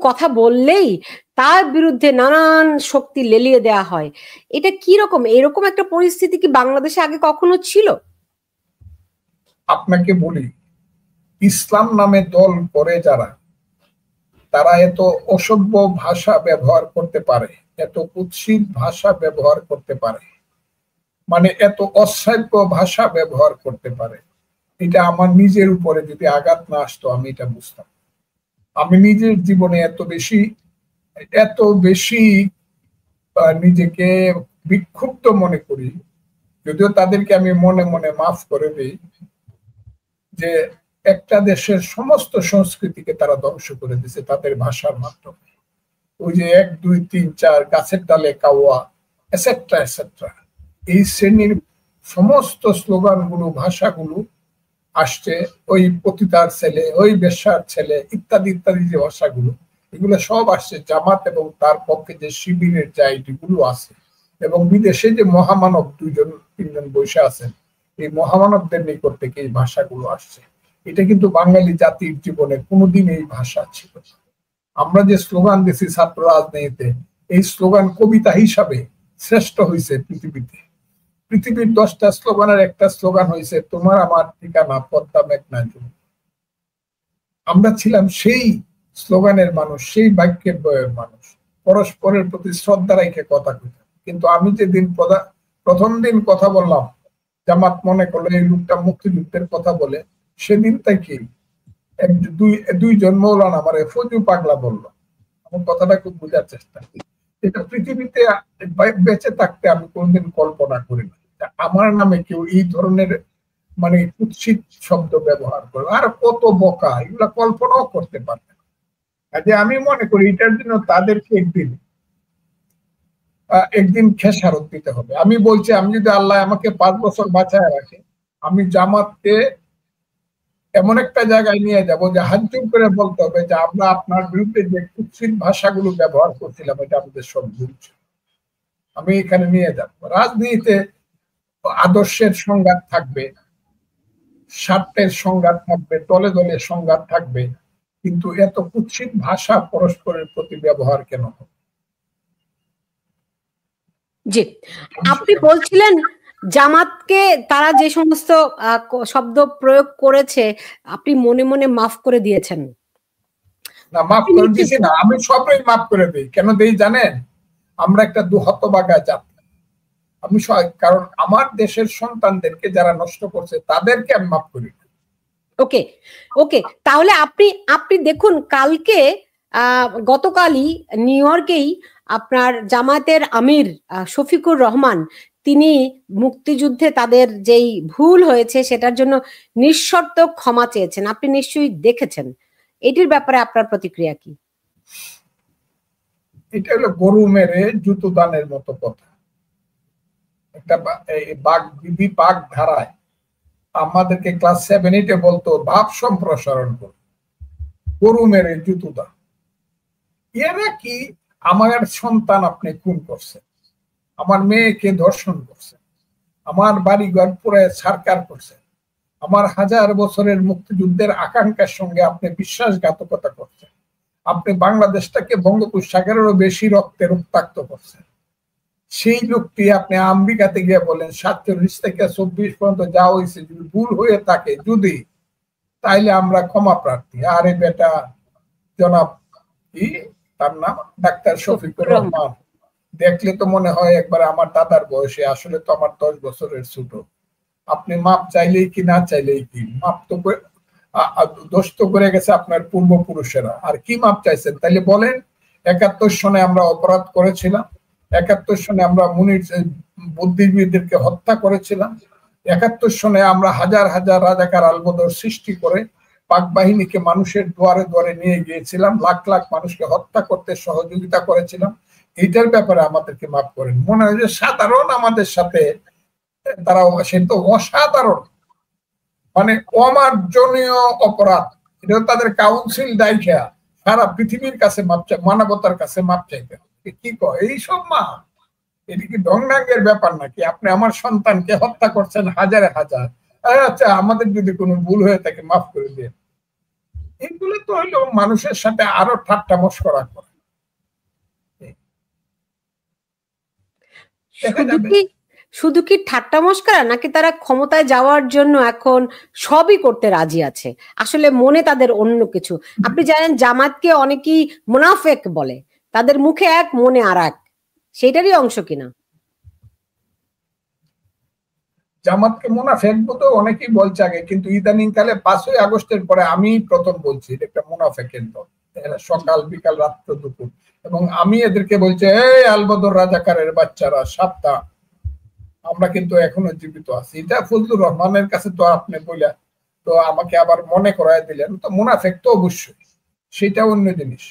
কথা বললেই তার বিরুদ্ধে নানান শক্তি লেলিয়ে দেয়া হয়। এটা কি রকম, এরকম একটা পরিস্থিতি কি বাংলাদেশে আগে কখনো ছিল? আপনাকে বলি, ইসলাম নামে দল করে যারা, তারা এত অসভ্য ভাষা ব্যবহার করতে পারে, এত কুৎসিত ভাষা ব্যবহার করতে পারে, মানে এত অশ্রাব্য ভাষা ব্যবহার করতে পারে, এটা আমার নিজের উপরে যদি আঘাত না আসতো আমি এটা বুঝতাম। আমি নিজের জীবনে এত বেশি নিজেকে বিক্ষুব্ধ মনে করি, যদিও তাদেরকে আমি মনে মনে মাফ করে দিই, যে একটা দেশের সমস্ত সংস্কৃতিকে তারা ধ্বংস করে দিয়েছে তাদের ভাষার মাধ্যমে। ওই যে 1 2 3 4 গাছের ডালে কাওয়া এটসেট্রা এটসেট্রা, এই শ্রেণীর সমস্ত স্লোগানগুলো, ভাষাগুলো আসছে ওই পতিতার ছেলে, ওই বেশ্যার ছেলে, ইত্যাদি ইত্যাদি যে ভাষাগুলো, এগুলো সব আসছে জামাত এবং তার পক্ষে যে শিবিরের যে আইডিগুলো আছে, এবং বিদেশে যে মহামানব 2 3 জন বসে আছেন, এই মহামানবদের নিকট থেকে এই ভাষাগুলো আসছে। এটা কিন্তু বাঙালি জাতির জীবনে কোনোদিন এই ভাষা ছিল। আমরা যে স্লোগান দিছি ছাত্র রাজনীতিতে, এই স্লোগান কবিতা হিসাবে শ্রেষ্ঠ হয়েছে পৃথিবীতে। পৃথিবীর 10টা স্লোগানের একটা স্লোগান হয়েছে তোমার আমার ঠিকানা পদ্মা মেঘনা জল। আমরা ছিলাম সেই স্লোগানের মানুষ, সেই বাক্যের বয়ের মানুষ, পরস্পরের প্রতি শ্রদ্ধা রেখে কথা কইতাম। কিন্তু আমি যেদিন প্রথম দিন কথা বললাম, জামাত মনে করলো এই লোকটা মুক্তিযুদ্ধের কথা বলে, সেদিন থেকে দুইজন মৌলানা আমার ফজু পাগলা বললো। আমার কথাটা খুব বোঝার চেষ্টা, এটা পৃথিবীতে বেঁচে থাকতে আমি কোনদিন কল্পনা করি না আমার নামে কেউ এই ধরনের মানে কুৎসিত শব্দ ব্যবহার করে। আর কত বোকা, এগুলা কল্পনাও করতে পারবে না। কাজে আমি মনে করি এটার জন্য তাদেরকে একদিন খেসারত দিতে হবে। আমি বলছি, আমি যদি আল্লাহ আমাকে 5 বছর বাঁচায় রাখে, আমি জামাতকে এমন একটা জায়গায় নিয়ে যাব যে হাত জোর করে বলতে হবে যে আমরা আপনার বিরুদ্ধে যে কুৎসিত ভাষাগুলো ব্যবহার করছিলাম এটা আমাদের সব ভুল ছিল। আমি এখানে নিয়ে যাব। রাজনীতিতে আদর্শের সংঘাত থাকবে, স্বার্থের সংঘাত থাকবে, দলে দলে সংঘাত থাকবে, কিন্তু এত কুৎসিত ভাষা পরস্পরের প্রতি ব্যবহার কেন হবে? জি, আপনি বলছিলেন জামাতকে তারা যে সমস্ত শব্দ প্রয়োগ করেছে আপনি মনে মনে মাফ করে দিয়েছেন। না, মাফ করে দিয়েছি না, আমি সবই মাফ করে দিই। কেন দিই জানেন? আমরা একটা হতভাগা জাতি। আমি কারণ আমার দেশের সন্তানদেরকে যারা নষ্ট করছে তাদেরকে আমি মাফ করি। ওকে ওকে, তাহলে আপনি দেখুন, কালকে গতকালই নিউ ইয়র্কেই আপনার জামায়াতের আমির শফিকুর রহমান তিনি মুক্তিযুদ্ধে তাদের যেই ভুল হয়েছে সেটার জন্য নিঃশর্ত ক্ষমা চেয়েছেন। আপনি নিশ্চয়ই দেখেছেন, এটির ব্যাপারে আপনার প্রতিক্রিয়া কি? এটা হলো গরু মেরে জুতো দানের মতো কথা। একটা বাঘ বিধি বাঘ ধারায় আমাদেরকে ক্লাস 7 8 বলতো ভাব সম্প্রসারণ করো, গরু মেরে জুতো দান। এরা কি? আমার সন্তান আপনি খুন করছেন, আমার মেয়েকে ধর্ষণ করছেন, আমার বাড়িঘর পুরো ছারকার করছেন, আমার 1000 বছরের মুক্তিযুদ্ধের আকাঙ্ক্ষার সঙ্গে আপনি বিশ্বাসঘাতকতা করছেন, আপনি বাংলাদেশটাকে বঙ্গোপসাগরেরও বেশি রক্তে রক্তাক্ত করছেন। সেই লোকটি আপনি আমেরিকাতে গিয়ে বলেন 47 থেকে 24 পর্যন্ত যা হয়েছে যদি ভুল হয়ে থাকে যদি, তাইলে আমরা ক্ষমা প্রার্থী। আরে বেটা, জনাব কি তার নাম, ডাক্তার শফিকুর রহমান, দেখলে তো মনে হয় একবার আমার দাদার বয়সে, আসলে তো আমার 10 বছরের ছোট। আপনি মাপ চাইলেই কি না চাইলেই কি, মাপ তো দোষ তো করে গেছে আপনার পূর্বপুরুষেরা, আর কি মাপ চাইছেন? তাইলে বলেন 71 সনে আমরা অপরাধ করেছিলাম, 71 সনে আমরা মুনির বুদ্ধিজীবীদেরকে হত্যা করেছিলাম, 71 সনে আমরা হাজার হাজার রাজাকার আলবদর সৃষ্টি করে পাক বাহিনীকে মানুষের দুয়ারে দুয়ারে নিয়ে গিয়েছিলাম, লাখ লাখ মানুষকে হত্যা করতে সহযোগিতা করেছিলাম। এইটার ব্যাপারে আমাদেরকে মাফ করেন। মনে হয় যে সাধারণ আমাদের সাথে তারা, সে তো অসাধারণ, মানে অমার্জনীয় অপরাধ। এটা তাদের কাউন্সিল দায়িকা সারা পৃথিবীর কাছে মাপ চাই, মানবতার কাছে মাপ চাইতে। কি কয় এইসব? মা, এটা কি ঢংঢাঙ্গের ব্যাপার নাকি? আপনি আমার সন্তানকে হত্যা করছেন হাজারে হাজার, আচ্ছা আমাদের যদি কোনো ভুল হয়ে থাকে মাফ করে দিয়ে, এগুলো তো হইলো মানুষের সাথে আরো ঠাট্টা মশকরা করে। দেখা শুধু যাবে কি শুধু কি ঠাট্টা মশকরা, নাকি তারা ক্ষমতায় যাওয়ার জন্য এখন সবই করতে রাজি আছে? আসলে মনে তাদের অন্য কিছু। আপনি জানেন জামাতকে অনেকেই মুনাফেক বলে, তাদের মুখে এক মনে আর এক, সেটারই অংশ কিনা? জামাতকে মুনাফেক বলতে অনেকেই বলছে আগে, কিন্তু ইদানিং কালে 5ই আগস্টের পরে আমি প্রথম বলছি এটা একটা মুনাফেকের দল। এরা সকাল বিকাল রাত্র দুপুর, এবং আমি এদেরকে বলছি, এই আলবদর রাজাকারের বাচ্চারা সাবধান, আমরা কিন্তু এখনো জীবিত আছি। এটা ফজলুর রহমানের কাছে তো আপনি বললেন, তো আমাকে আবার মনে করায় দিলেন, তো মুনাফেক তো অবশ্যই, সেটা অন্য জিনিস।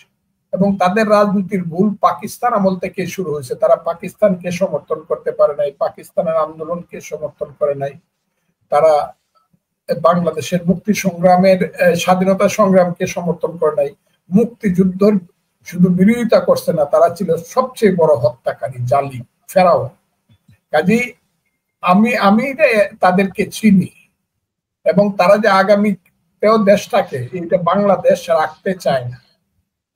এবং তাদের রাজনীতির ভুল পাকিস্তান আমল থেকে শুরু হয়েছে। তারা পাকিস্তানকে সমর্থন করতে পারে নাই, পাকিস্তানের আন্দোলনকে সমর্থন করে নাই, তারা বাংলাদেশের মুক্তি সংগ্রামের স্বাধীনতা সংগ্রামকে সমর্থন করে নাই, মুক্তিযুদ্ধের শুধু বিরোধিতা করছে না, তারা ছিল সবচেয়ে বড় হত্যাকারী, জালিম, ফেরাও। কাজেই আমি তাদেরকে চিনি, এবং তারা যে আগামীতেও দেশটাকে এটা বাংলাদেশ রাখতে চায় না,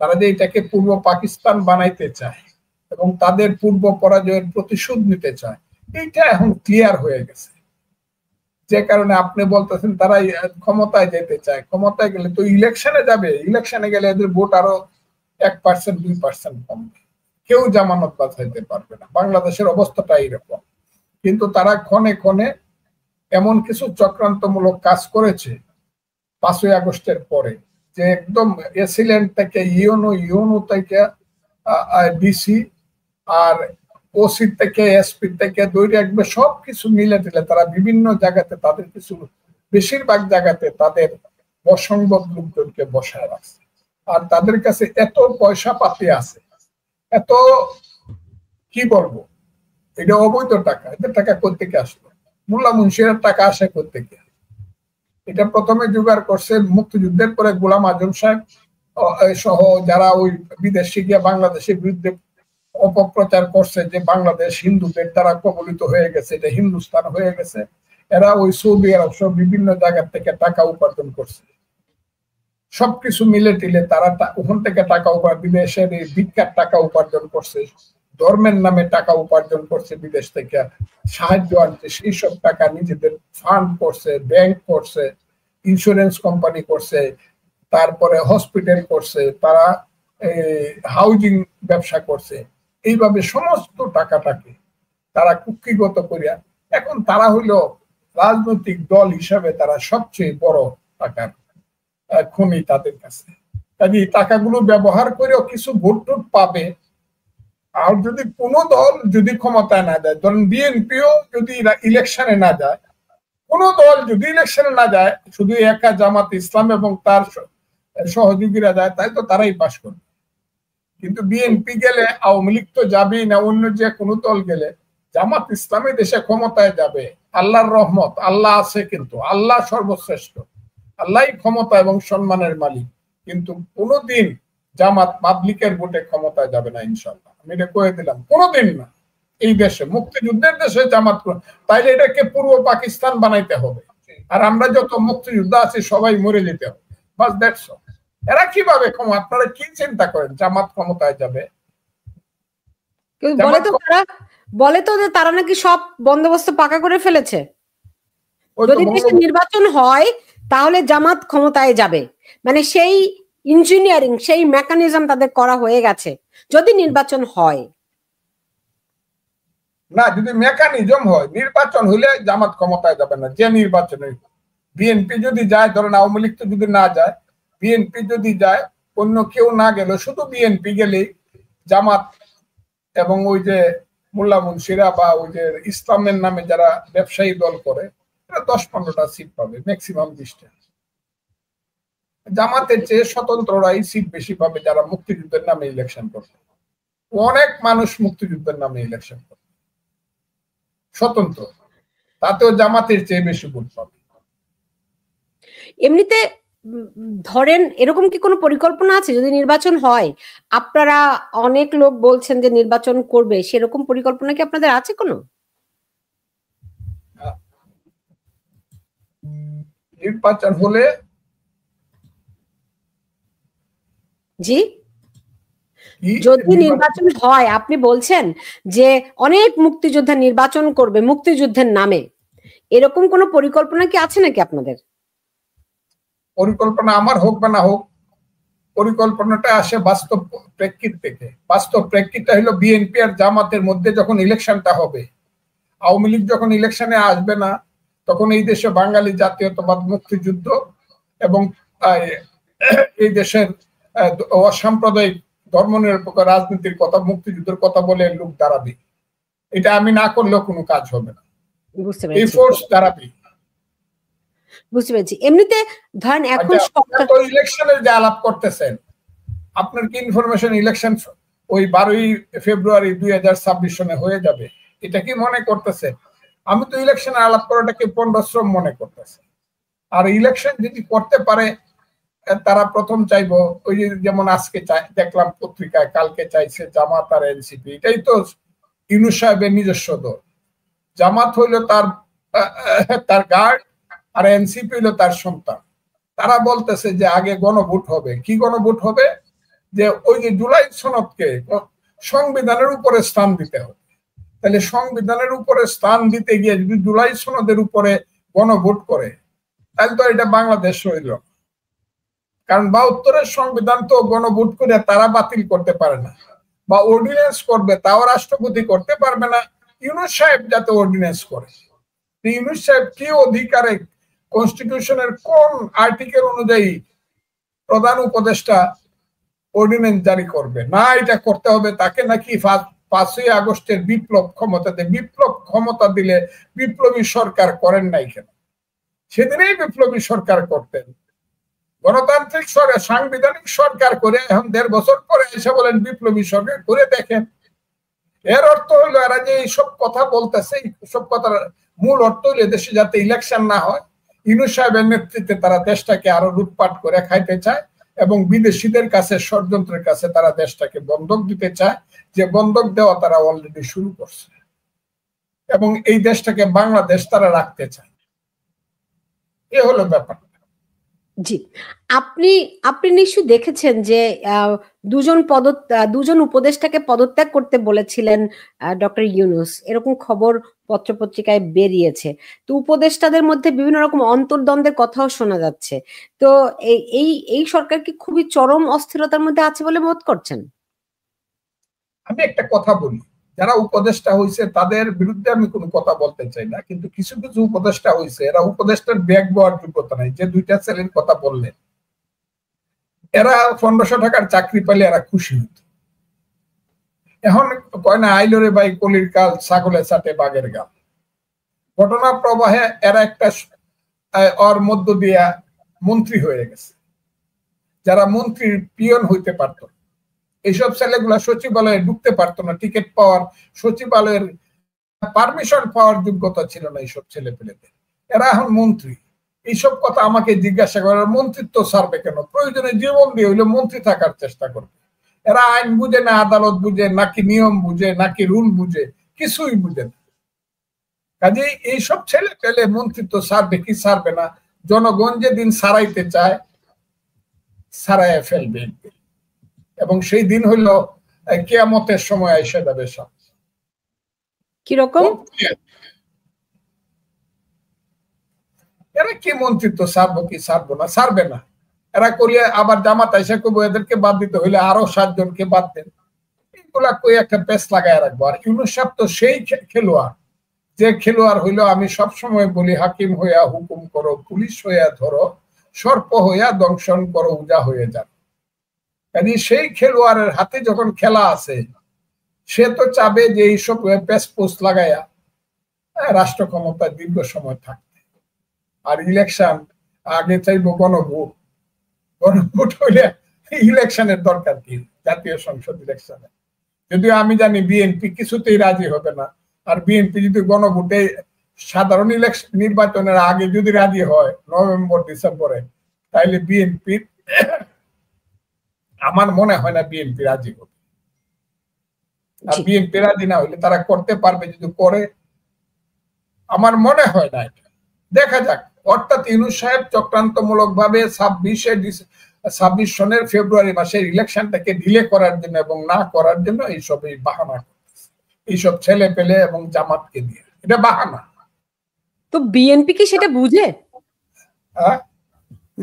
তারা যে এটাকে পূর্ব পাকিস্তান বানাইতে চায় এবং তাদের পূর্ব পরাজয়ের প্রতিশোধ নিতে চায়, এইটা এখন ক্লিয়ার হয়ে গেছে। যে কারণে আপনি বলতেছেন তারা ক্ষমতায় যেতে চায়, ক্ষমতায় গেলে তো ইলেকশনে যাবে, ইলেকশনে গেলে এদের ভোট আরো 1% 2% কমবে, কেউ জামানত বাঁচাইতে পারবে না। বাংলাদেশের অবস্থাটা এইরকম। কিন্তু তারা ক্ষণে ক্ষণে এমন কিছু চক্রান্তমূলক কাজ করেছে 5ই আগস্টের পরে, যে একদম এসিলেন্ট থেকে ইউনো থেকে ডিসি আর ওসি থেকে এসপি থেকে দৈরে একবার সবকিছু মিলে দিলে তারা বিভিন্ন জায়গাতে তাদের কিছু, বেশিরভাগ জায়গাতে তাদের অসংখ্য লোকজনকে বসায় রাখছে। আর তাদের কাছে এত পয়সা পাতি আছে, এত কি বলবো, এটা অবৈধ টাকা। এদের টাকা কোত্থেকে আসলো? মোল্লা মুন্সিরের টাকা আসে কোত্থেকে? এটা প্রথমে জোগাড় করছে মুক্তিযুদ্ধের পরে গোলাম আজম সাহেব সহ যারা ওই বিদেশে গিয়ে বাংলাদেশের বিরুদ্ধে অপপ্রচার করছে যে বাংলাদেশ হিন্দুদের দ্বারা কবলিত হয়ে গেছে, এটা হিন্দুস্তান হয়ে গেছে। এরা ওই সৌদি আরব সহ বিভিন্ন জায়গা থেকে টাকা উপার্জন করছে। সবকিছু মিলে টিলে তারা ওখান থেকে টাকা বিদেশের ভিক্ষার টাকা উপার্জন করছে, ধর্মের নামে টাকা উপার্জন করছে, বিদেশ থেকে সাহায্য আনছে, সেই সব টাকা নিজেদের ফান্ড করছে, ব্যাংক করছে, ইন্স্যুরেন্স কোম্পানি করছে, তারপরে হসপিটাল করছে, তারা হাউজিং ব্যবসা করছে। এইভাবে সমস্ত টাকাটাকে তারা কুক্ষিগত করিয়া এখন তারা হইল রাজনৈতিক দল হিসাবে তারা সবচেয়ে বড় টাকার খনি তাদের কাছে। কাজে এই টাকাগুলো ব্যবহার করেও কিছু ভোট টোট পাবে। আর যদি কোনো দল যদি ক্ষমতায় না যায়, ধরেন বিএনপিও যদি ইলেকশনে না যায়, কোন দল যদি ইলেকশনে না যায়, শুধু একা জামাত ইসলাম এবং তার সহযোগীরা যায়, তাই তো তারাই পাশ করবে। কিন্তু বিএনপি গেলে আওয়ামী লীগ তো যাবেই না, অন্য যে কোনো দল গেলে জামাত ইসলামী দেশে ক্ষমতায় যাবে। আল্লাহর রহমত, আল্লাহ আছে, কিন্তু আল্লাহ সর্বশ্রেষ্ঠ, আল্লাহই ক্ষমতা এবং সম্মানের মালিক। কিন্তু কোনোদিন জামাত পাবলিকের ভোটে ক্ষমতায় যাবে না, ইনশাল্লাহ। আমি এটা কয়ে দিলাম, কোনোদিন না। এই দেশে, মুক্তিযুদ্ধের দেশে জামাত, তাইলে এটাকে পূর্ব পাকিস্তান বানাইতে হবে, আর আমরা যত মুক্তিযোদ্ধা আছি সবাই মরে যেতে হবে, বাস দ্যাটস অল। এরা কিভাবে আপনারা কি চিন্তা করেন জামাত ক্ষমতায় যাবে? বলে তো যে তারা নাকি সব বন্দোবস্ত পাকা করে ফেলেছে, যদি দেশে নির্বাচন হয় তাহলে জামাত ক্ষমতায় যাবে, মানে সেই ইঞ্জিনিয়ারিং, সেই মেকানিজম তাদের করা হয়ে গেছে যদি নির্বাচন হয়। না, যদি মেকানিজম হয়, নির্বাচন হলে জামাত ক্ষমতায় যাবে না। যে নির্বাচনে বিএনপি যদি যায়, ধরেন আওয়ামী লীগ তো যদি না যায়, বিএনপি যদি যায়, অন্য কেউ না গেল, শুধু বিএনপি গেলেই জামাত এবং ওই যে মোল্লা মুন্সিরা বা ওই যে ইসলামের নামে যারা ব্যবসায়ী দল করে, 10-15টা সিট পাবে, ম্যাক্সিমাম 20টা। জামাতের চেয়ে স্বতন্ত্ররাই সিট বেশি পাবে, যারা মুক্তিযুদ্ধের নামে ইলেকশন করবে। অনেক মানুষ মুক্তিযুদ্ধের নামে ইলেকশন করবে স্বতন্ত্র, তাতেও জামাতের চেয়ে বেশি ভোট পাবে। এমনিতে ধরেন এরকম কি কোনো পরিকল্পনা আছে যদি নির্বাচন হয়? আপনারা অনেক লোক বলছেন যে নির্বাচন করবে, সেরকম পরিকল্পনা কি আপনাদের আছে কোনো? নির্বাচন হলে জি, যদি নির্বাচন হয়, আপনি বলছেন যে অনেক মুক্তিযোদ্ধা নির্বাচন করবে মুক্তিযুদ্ধের নামে, এরকম কোন পরিকল্পনা কি আছে নাকি আপনাদের? পরিকল্পনা আমার হোক বা না হোক, পরিকল্পনাটা আসে বাস্তব প্রেক্ষিত থেকে। বাস্তব প্রেক্ষিতটা হলো বিএনপি আর জামাতের মধ্যে যখন ইলেকশনটা হবে, আওয়ামী লীগ যখন ইলেকশনে আসবে না, তখন এই দেশে বাঙালি জাতীয়তাবাদ, মুক্তিযুদ্ধ এবং এই দেশের অসাম্প্রদায়িক ধর্মনিরপেক্ষ রাজনীতির কথা, মুক্তিযুদ্ধের কথা বলে লোক দাঁড়াবে। এটা আমি না করলেও কোনো কাজ হবে না, এই ফোর্স দাঁড়াবে। বুঝতে পেরেছি। এমনিতে ধরেন এখন ইলেকশনের যে আলাপ করতেছেন, আপনার কি ইনফরমেশন ইলেকশন ওই 12ই ফেব্রুয়ারি 2026 সনে হয়ে যাবে, এটা কি মনে করতেছে? আমি তো ইলেকশনের আলাপ করাটাকে পণ্ডশ্রম মনে করতেছি। আর ইলেকশন যদি করতে পারে, তারা প্রথম চাইবো ওই যেমন আজকে দেখলাম পত্রিকায়, কালকে চাইছে জামাত আর এনসিপি। এটাই তো ইউনূস সাহেবের নিজস্ব দল। জামাত হইলো তার গার্ড, আর এনসিপি হইলো তার সন্তান। তারা বলতেছে যে আগে গণভোট হবে। কি গণভোট হবে? যে ওই যে জুলাই সনদকে সংবিধানের উপরে স্থান দিতে হবে। তাহলে সংবিধানের উপরে স্থান দিতে গিয়ে যদি জুলাই সনদের উপরে গণভোট করে, তাহলে তো এটা বাংলাদেশ হইল। কারণ 72-এর সংবিধান তো গণভোট করে তারা বাতিল করতে পারে না, বা অর্ডিন্যান্স করবে তাও রাষ্ট্রপতি করতে পারবে না। ইউনূস সাহেব যাতে অর্ডিন্যান্স করে, ইউনূস সাহেব কি অধিকারে, কনস্টিটিউশনের কোন আর্টিকেল অনুযায়ী প্রধান উপদেষ্টা অর্ডিন্যান্স জারি করবে? না, এটা করতে হবে তাকে নাকি 5ই আগস্টের বিপ্লব ক্ষমতা দেয়। বিপ্লব ক্ষমতা দিলে বিপ্লবী সরকার করেন নাই কেন? সেদিনেই বিপ্লবী সরকার করতেন। গণতান্ত্রিক সরকার, সাংবিধানিক সরকার করে এখন 1.5 বছর পরে এসে বলেন বিপ্লবী সরকার করে দেখেন। এর অর্থ হইলো এরা যে এইসব কথা বলতেছে, এইসব কথার মূল অর্থ হইলো দেশে যাতে ইলেকশন না হয়, ইউনূস সাহেবের নেতৃত্বে তারা দেশটাকে আরো লুটপাট করে খাইতে চায় এবং বিদেশিদের কাছে, ষড়যন্ত্রের কাছে তারা দেশটাকে বন্ধক দিতে চায়, যে বন্ধক দেওয়া তারা অলরেডি শুরু করছে, এবং এই দেশটাকে বাংলাদেশ তারা রাখতে চায়। এ হলো ব্যাপার। জি, আপনি নিশ্চয়ই দেখেছেন যে দুজন উপদেষ্টাকে পদত্যাগ করতে বলেছিলেন ডক্টর ইউনূস, এরকম খবর পত্রপত্রিকায় বেরিয়েছে। তো উপদেষ্টাদের মধ্যে বিভিন্ন রকম অন্তর্দ্বন্দ্বের কথাও শোনা যাচ্ছে। তো এই সরকার কি খুবই চরম অস্থিরতার মধ্যে আছে বলে বোধ করছেন? আমি একটা কথা বলি, যারা উপদেষ্টা হয়েছে তাদের বিরুদ্ধে আমি কোনো কথা বলতে চাই না, কিন্তু কিছু কিছু উপদেষ্টা হয়েছে, এরা উপদেষ্টার ব্যাগ বওয়ার যোগ্যতা নাই। যে 2টা ছেলের কথা বললেন, এরা 1500 টাকার চাকরি পেলে এরা খুশি হইত। এখন কয় না, আইলো রে ভাই কলির কাল, ছাগলে চাটে বাঘের গাল। ঘটনা প্রবাহে এরা একটা ওর মধ্য দিয়া মন্ত্রী হয়ে গেছে, যারা মন্ত্রীর পিয়ন হইতে পারত। এইসব ছেলেগুলা সচিবালয়ে ঢুকতে পারতো না, টিকিট পাওয়ার, সচিবালয়ের পারমিশন পাওয়ার যোগ্যতা ছিল না এইসব ছেলে পেলেদের। এরা এখন মন্ত্রী। এইসব কথা আমাকে জিজ্ঞাসা করার, মন্ত্রিত্ব ছাড়বে কেন? প্রয়োজনে জীবন দিয়ে হইলে মন্ত্রী থাকার চেষ্টা করবে। এরা আইন বুঝে না, আদালত বুঝে নাকি নিয়ম বুঝে নাকি রুল বুঝে, কিছুই বুঝে না। কাজে এইসব ছেলে পেলে মন্ত্রিত্ব ছাড়বে কি ছাড়বে না, জনগণ যেদিন ছাড়াইতে চায় ছাড়াইয়া ফেলবে, এবং সেই দিন হইল কিয়ামতের সময় এসে যাবে। সব কিরকম? এরা কি মন্ত্রিত্ব ছাড়বো কি ছাড়বো না, ছাড়বে না। এরা করলে আবার জামাত আইসা করবো এদেরকে বাদ দিতে হইলে আরো 7 জনকে বাদ দেন। এগুলা কই একটা পেস লাগায় রাখবো। আর ইউনূস সাহেব তো সেই খেলোয়াড়, যে খেলোয়াড় হইলো আমি সবসময় বলি, হাকিম হইয়া হুকুম করো, পুলিশ হইয়া ধরো, সর্প হইয়া দংশন করো, উজা হয়ে যান। কাজে সেই খেলোয়াড়ের হাতে যখন খেলা আছে, সে তো চাবে যে এইসব পেস পোস্ট লাগাইয়া রাষ্ট্র ক্ষমতায় দীর্ঘ সময় থাকতে। আর ইলেকশন আগে চাইবো গণভোট। গণভোট হইলে ইলেকশনের দরকার কি? জাতীয় সংসদ ইলেকশনে যদিও আমি জানি বিএনপি কিছুতেই রাজি হবে না। আর বিএনপি যদি গণভোটে সাধারণ ইলেকশন নির্বাচনের আগে যদি রাজি হয় নভেম্বর ডিসেম্বরে, তাইলে বিএনপি, আমার মনে হয় না বিএনপি রাজি হবে। আর বিএনপি রাজি না হইলে তারা করতে পারবে, যদি করে আমার মনে হয় না। এটা দেখা যাক। অর্থাৎ ইউনূস সাহেব চক্রান্তমূলক ভাবে 26 সনের ফেব্রুয়ারি মাসে ইলেকশনটাকে ডিলে করার জন্য এবং না করার জন্য এইসব এই বাহানা করতেছে, এইসব ছেলে পেলে এবং জামাতকে দিয়ে। এটা বাহানা। তো বিএনপি কি সেটা বুঝে?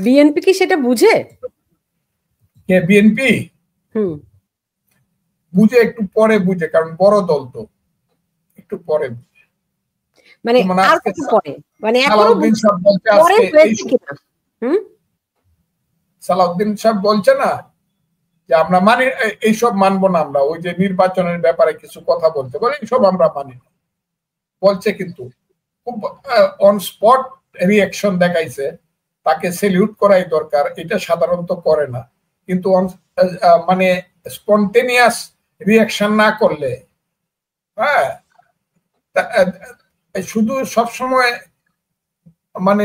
বিএনপি কি সেটা বুঝে? কে বিএনপি? বুঝে, একটু পরে বুঝে, কারণ বড় দল তো, একটু পরে বুঝে। মানে আর কত পরে? মানে এখনো পরে হয়েছে কিনা? সালাউদ্দিন সাহেব বলছে না যে আমরা মানি, এইসব মানবো না আমরা, ওই যে নির্বাচনের ব্যাপারে কিছু কথা বলতে বলে এইসব আমরা মানি না বলছে, কিন্তু খুব অন স্পট রিঅ্যাকশন দেখাইছে। তাকে সেলিউট করাই দরকার, এটা সাধারণত করে না, কিন্তু মানে স্পন্টেনিয়াস রিঅ্যাকশন না করলে, হ্যাঁ, শুধু সবসময় মানে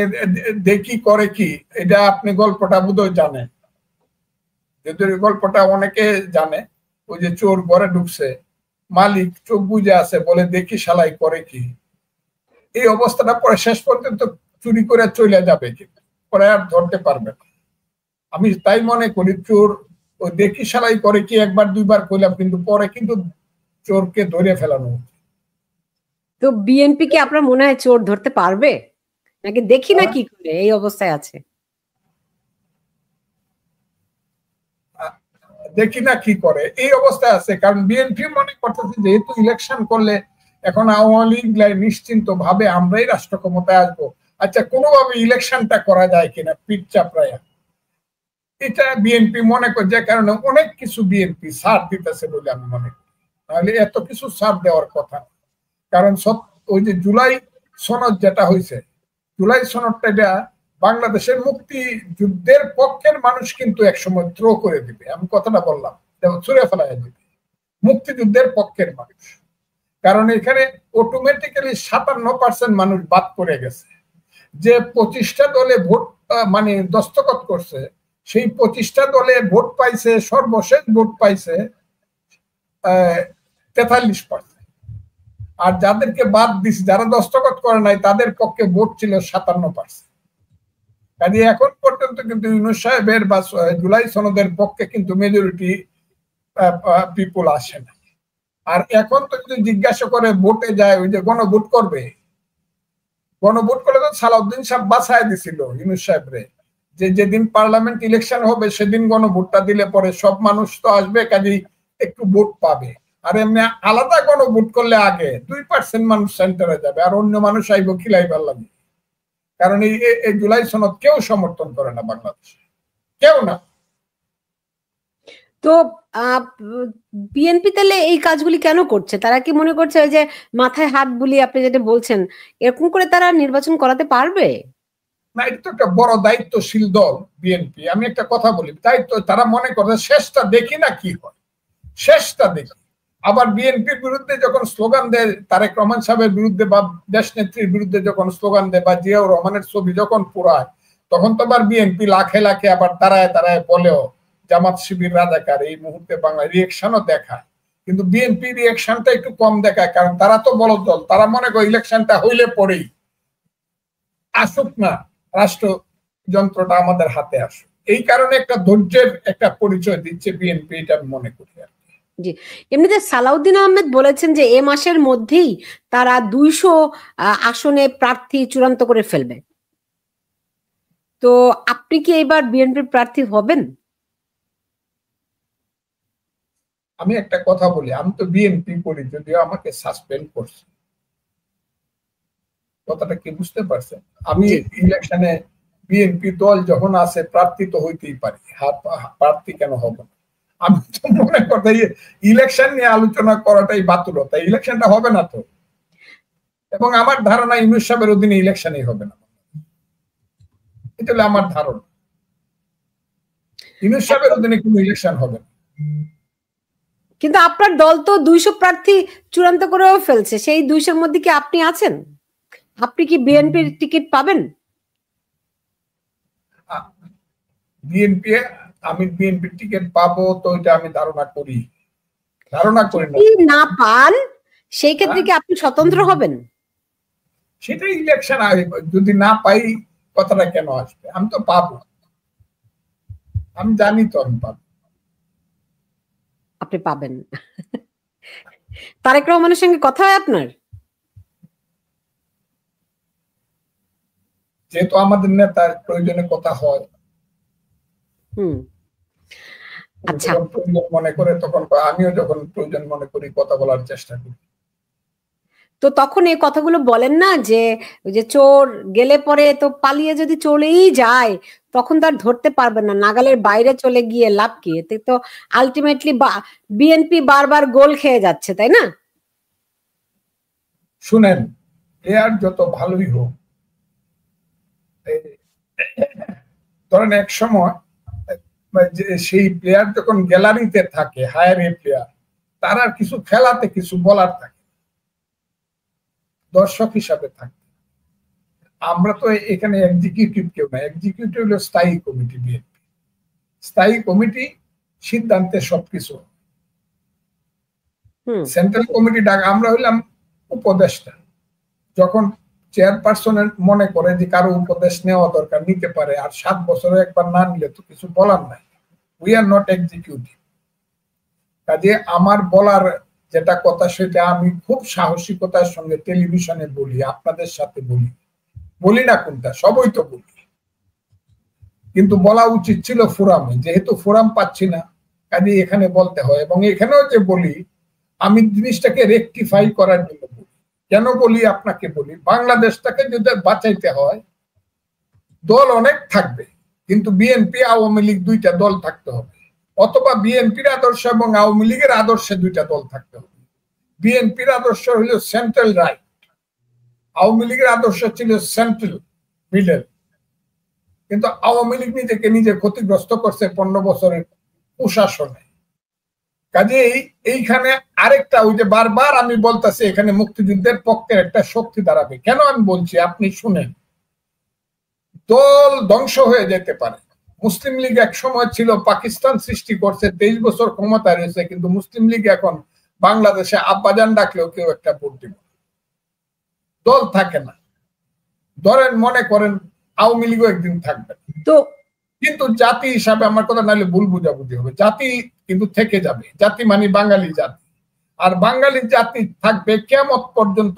দেখি করে কি, এটা আপনি গল্পটা বোধহয় জানেন, যদি গল্পটা অনেকে জানে, ওই যে চোর ঘরে ঢুকছে, মালিক চোখ বুঝে আছে, বলে দেখি শালাই করে কি, এই অবস্থাটা পরে শেষ পর্যন্ত চুরি করে চলে যাবে, কিন্তু পরে আর ধরতে পারবে না। আমি তাই মনে করি চোর ওই দেখি শালাই করে কি একবার দুইবার কইলাম, কিন্তু পরে কিন্তু চোরকে ধরে ফেলানো উচিত। তো বিএনপি কি আপনার মনে হয় চোর ধরতে পারবে, নাকি দেখি না কি করে এই অবস্থায় আছে? দেখি না কি করে এই অবস্থায় আছে, কারণ বিএনপি মনে করতেছে যেহেতু ইলেকশন করলে এখন আওয়ামী লীগ নিশ্চিন্ত ভাবে আমরাই রাষ্ট্র ক্ষমতায় আসবো, আচ্ছা কোনোভাবে ইলেকশনটা করা যায় কিনা পিঠ চাপড়ায়া, এটা বিএনপি মনে করে, যে কারণে অনেক কিছু বিএনপি ছাড় দিতেছে বলে আমি মনে করি, তাহলে এত কিছু ছাড় দেওয়ার কথা। কারণ সব ওই যে জুলাই সনদ যেটা হয়েছে, জুলাই সনদটা এটা বাংলাদেশের মুক্তি যুদ্ধের পক্ষের মানুষ কিন্তু একসময় থ্রো করে দিবে, আমি কথাটা বললাম, ছুঁড়ে ফেলাই দিবে মুক্তিযুদ্ধের পক্ষের মানুষ, কারণ এখানে অটোমেটিক্যালি 57% মানুষ বাদ করে গেছে। যে 25টা দলে ভোট মানে দস্তখত করছে, সেই 25টা দলে ভোট পাইছে, সর্বশেষ ভোট পাইছে 43%, আর যাদেরকে বাদ দিছে, যারা দস্তখত করে নাই, তাদের পক্ষে ভোট ছিল 57%। কাজে এখন পর্যন্ত কিন্তু ইউনূস সাহেবের বা জুলাই সনদের পক্ষে কিন্তু মেজরিটি পিপল আসে না। আর এখন তো যদি জিজ্ঞাসা করে ভোটে যায়, ওই যে গণভোট করবে, গণভোট করলে তো সালাউদ্দিন সাহেব বাছায় দিছিল ইউনূস সাহেবরে, যে যেদিন পার্লামেন্ট ইলেকশন হবে সেদিন গণভোটটা দিলে পরে সব মানুষ তো আসবে, কাজেই একটু ভোট পাবে। আর এমনি আলাদা গণভোট করলে আগে 2% মানুষ সেন্টারে যাবে, আর অন্য মানুষ আইব খিলাইবার লাগে, কারণ এই জুলাই সনদ কেউ সমর্থন করে না বাংলাদেশে, কেউ না। তো বিএনপি তাহলে এই কাজগুলি কেন করছে? তারা কি মনে করছে ওই যে মাথায় হাত বুলিয়ে আপনি যেটা বলছেন, এরকম করে তারা নির্বাচন করাতে পারবে? না, এটা তো একটা বড় দায়িত্বশীল দল বিএনপি। আমি একটা কথা বলি, দায়িত্ব, তারা মনে করে শেষটা দেখি না কি হয়, শেষটা দেখি। আবার বিএনপির বিরুদ্ধে যখন স্লোগান দেয়, তারেক রহমান সাহেবের বিরুদ্ধে বা দেশ নেত্রীর বিরুদ্ধে যখন স্লোগান দেয়, বা জিয়াউর রহমানের ছবি যখন পোড়ায়, তখন তো আবার বিএনপি লাখে লাখে আবার দাঁড়ায় দাঁড়ায় বলেও জামাত শিবির রাজাকার, এই মুহূর্তে বাংলা রিয়েকশনও দেখায়। কিন্তু বিএনপি রিয়েকশনটা একটু কম দেখায়, কারণ তারা তো বড় দল, তারা মনে করে ইলেকশনটা হইলে পরেই আসুক না, রাষ্ট্র যন্ত্রটা আমাদের হাতে আসুক। এই কারণে একটা ধৈর্যের একটা পরিচয় দিচ্ছে বিএনপি, এটা আমি মনে করি। জি, এমনিতে সালাউদ্দিন আহমেদ বলেছেন যে এ মাসের মধ্যেই তারা 200 আসনে প্রার্থী চূড়ান্ত করে ফেলবে। তো আপনি কি এবার বিএনপির প্রার্থী হবেন? আমি একটা কথা বলি, আমি তো বিএনপি করি, যদিও আমাকে সাসপেন্ড করছে, কথাটা কি বুঝতে পারছেন? আমি ইলেকশনে বিএনপি দল যখন আছে, প্রার্থী তো হইতেই পারি, প্রার্থী কেন হব না? আমি তো মনে করতে ইলেকশন নিয়ে আলোচনা করাটাই বাতুলতা, ইলেকশনটা হবে না তো। এবং আমার ধারণা ইউনূস সাহেবের অধীনে ইলেকশনই হবে না, এটা হলো আমার ধারণা। ইউনূস সাহেবের অধীনে কোনো ইলেকশন হবে না। কিন্তু আপনার দল তো 200 প্রার্থী চূড়ান্ত করেও ফেলছে, সেই 200-র মধ্যে কি আপনি আছেন? আপনি কি বিএনপির টিকিট পাবেন? বিএনপি, আমি বিএনপির টিকিট পাবো তো এটা আমি ধারণা করি না। যদি না পান, সেই ক্ষেত্রে কি আপনি স্বতন্ত্র হবেন? সেটা ইলেকশন, যদি না পাই কথাটা কেন আসবে? আমি তো পাবো। আমি জানি তো আমি পাবো। আপনি পাবেন। তারেক রহমানের সঙ্গে কথা হয় আপনার? যেহেতু আমাদের নেতার প্রয়োজনে কথা হয়, আচ্ছা, যখন প্রয়োজন মনে করে তখন, আমিও যখন প্রয়োজন মনে করি কথা বলার চেষ্টা করি। তো তখন এই কথাগুলো বলেন না যে ওই যে চোর গেলে পরে তো পালিয়ে যদি চলেই যায় তখন তার ধরতে পারবেন না, নাগালের বাইরে চলে গিয়ে লাভ কি? এতে তো আলটিমেটলি বিএনপি বারবার গোল খেয়ে যাচ্ছে, তাই না? শুনেন, প্লেয়ার যত ভালোই হোক, ধরেন এক সময় সেই প্লেয়ার যখন গ্যালারিতে থাকে, হায়ার এ প্লেয়ার, তার আর কিছু খেলাতে কিছু বলার থাকে, দর্শক হিসাবে থাকে। আমরা তো এখানে এক্সিকিউটিভ কেউ না, এক্সিকিউটিভ হলো স্থায়ী কমিটি। বিএনপি স্থায়ী কমিটি সিদ্ধান্তে সবকিছু। সেন্ট্রাল কমিটি ডাক, আমরা হইলাম উপদেষ্টা। যখন চেয়ারপারসনের মনে করে যে কারো উপদেশ নেওয়া দরকার, নিতে পারে, আর 7 বছরে একবার না নিলে তো কিছু বলার নাই। We are not executive. কাজে আমার বলার যেটা কথা সেটা আমি খুব সাহসিকতার সঙ্গে টেলিভিশনে বলি, আপনাদের সাথে বলি, বলি না কোনটা, সবই তো বলি। কিন্তু বলা উচিত ছিল ফোরামে, যেহেতু ফোরাম পাচ্ছি না কাজে এখানে বলতে হয়। এবং এখানেও যে বলি, আমি জিনিসটাকে রেকটিফাই করার জন্য বলি। কেন বলি আপনাকে বলি, বাংলাদেশটাকে যদি বাঁচাইতে হয়, দল অনেক থাকবে, কিন্তু বিএনপি আওয়ামী লীগ দুইটা দল থাকতে হবে, অথবা বিএনপির আদর্শ এবং আওয়ামী লীগের আদর্শে দুইটা দল থাকতে হবে। বিএনপির আদর্শ হইল সেন্ট্রাল রাইট, আওয়ামী লীগের আদর্শ ছিল সেন্ট্রাল মিডল। কিন্তু আওয়ামী লীগ নিজেকে নিজে ক্ষতিগ্রস্ত করছে 15 বছরের কুশাসনে। কাজেই এইখানে আরেকটা, ওই যে বারবার আমি বলতেছি, এখানে মুক্তিযুদ্ধের পক্ষের একটা শক্তি দাঁড়াবে। কেন আমি বলছি আপনি শুনেন, দল ধ্বংস হয়ে যেতে পারে। মুসলিম লীগ এক সময় ছিল, পাকিস্তান সৃষ্টি করছে, 23 বছর ক্ষমতায় রয়েছে, কিন্তু মুসলিম লীগ এখন বাংলাদেশে আব্বাজান ডাকলেও কেউ একটা ভোট দিবে, দল থাকে না। ধরেন মনে করেন আওয়ামী লীগও একদিন থাকবে, তো কিন্তু জাতি হিসাবে, আমার কথা নাহলে ভুল বুঝাবুঝি হবে, জাতি কিন্তু থেকে যাবে। জাতি মানে বাঙালি জাতি, আর বাঙালি জাতি থাকবে কিয়ামত পর্যন্ত।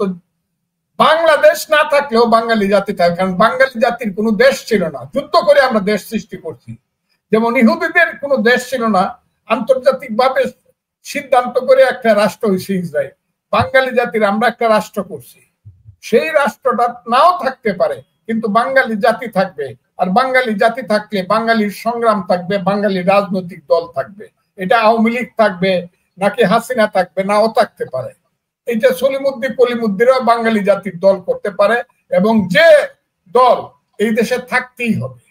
বাংলাদেশ না থাকলেও বাঙালি জাতি থাকে, কারণ বাঙালি জাতির কোনো দেশ ছিল না, যুদ্ধ করে আমরা দেশ সৃষ্টি করছি। যেমন ইহুদিদের কোনো দেশ ছিল না, আন্তর্জাতিক ভাবে সিদ্ধান্ত করে একটা রাষ্ট্র হয়েছে ইসরায়েল। বাঙালি জাতির আমরা একটা রাষ্ট্র করছি, সেই রাষ্ট্রটা নাও থাকতে পারে, কিন্তু বাঙালি জাতি থাকবে। আর বাঙালি জাতি থাকলে বাঙালির সংগ্রাম থাকবে, বাঙালি রাজনৈতিক দল থাকবে। এটা আওয়ামী লীগ থাকবে নাকি হাসিনা থাকবে, নাও থাকতে পারে। এটা সলিমুদ্দিন কলিমুদ্দিনও বাঙালি জাতির দল করতে পারে, এবং যে দল এই দেশে থাকতেই হবে।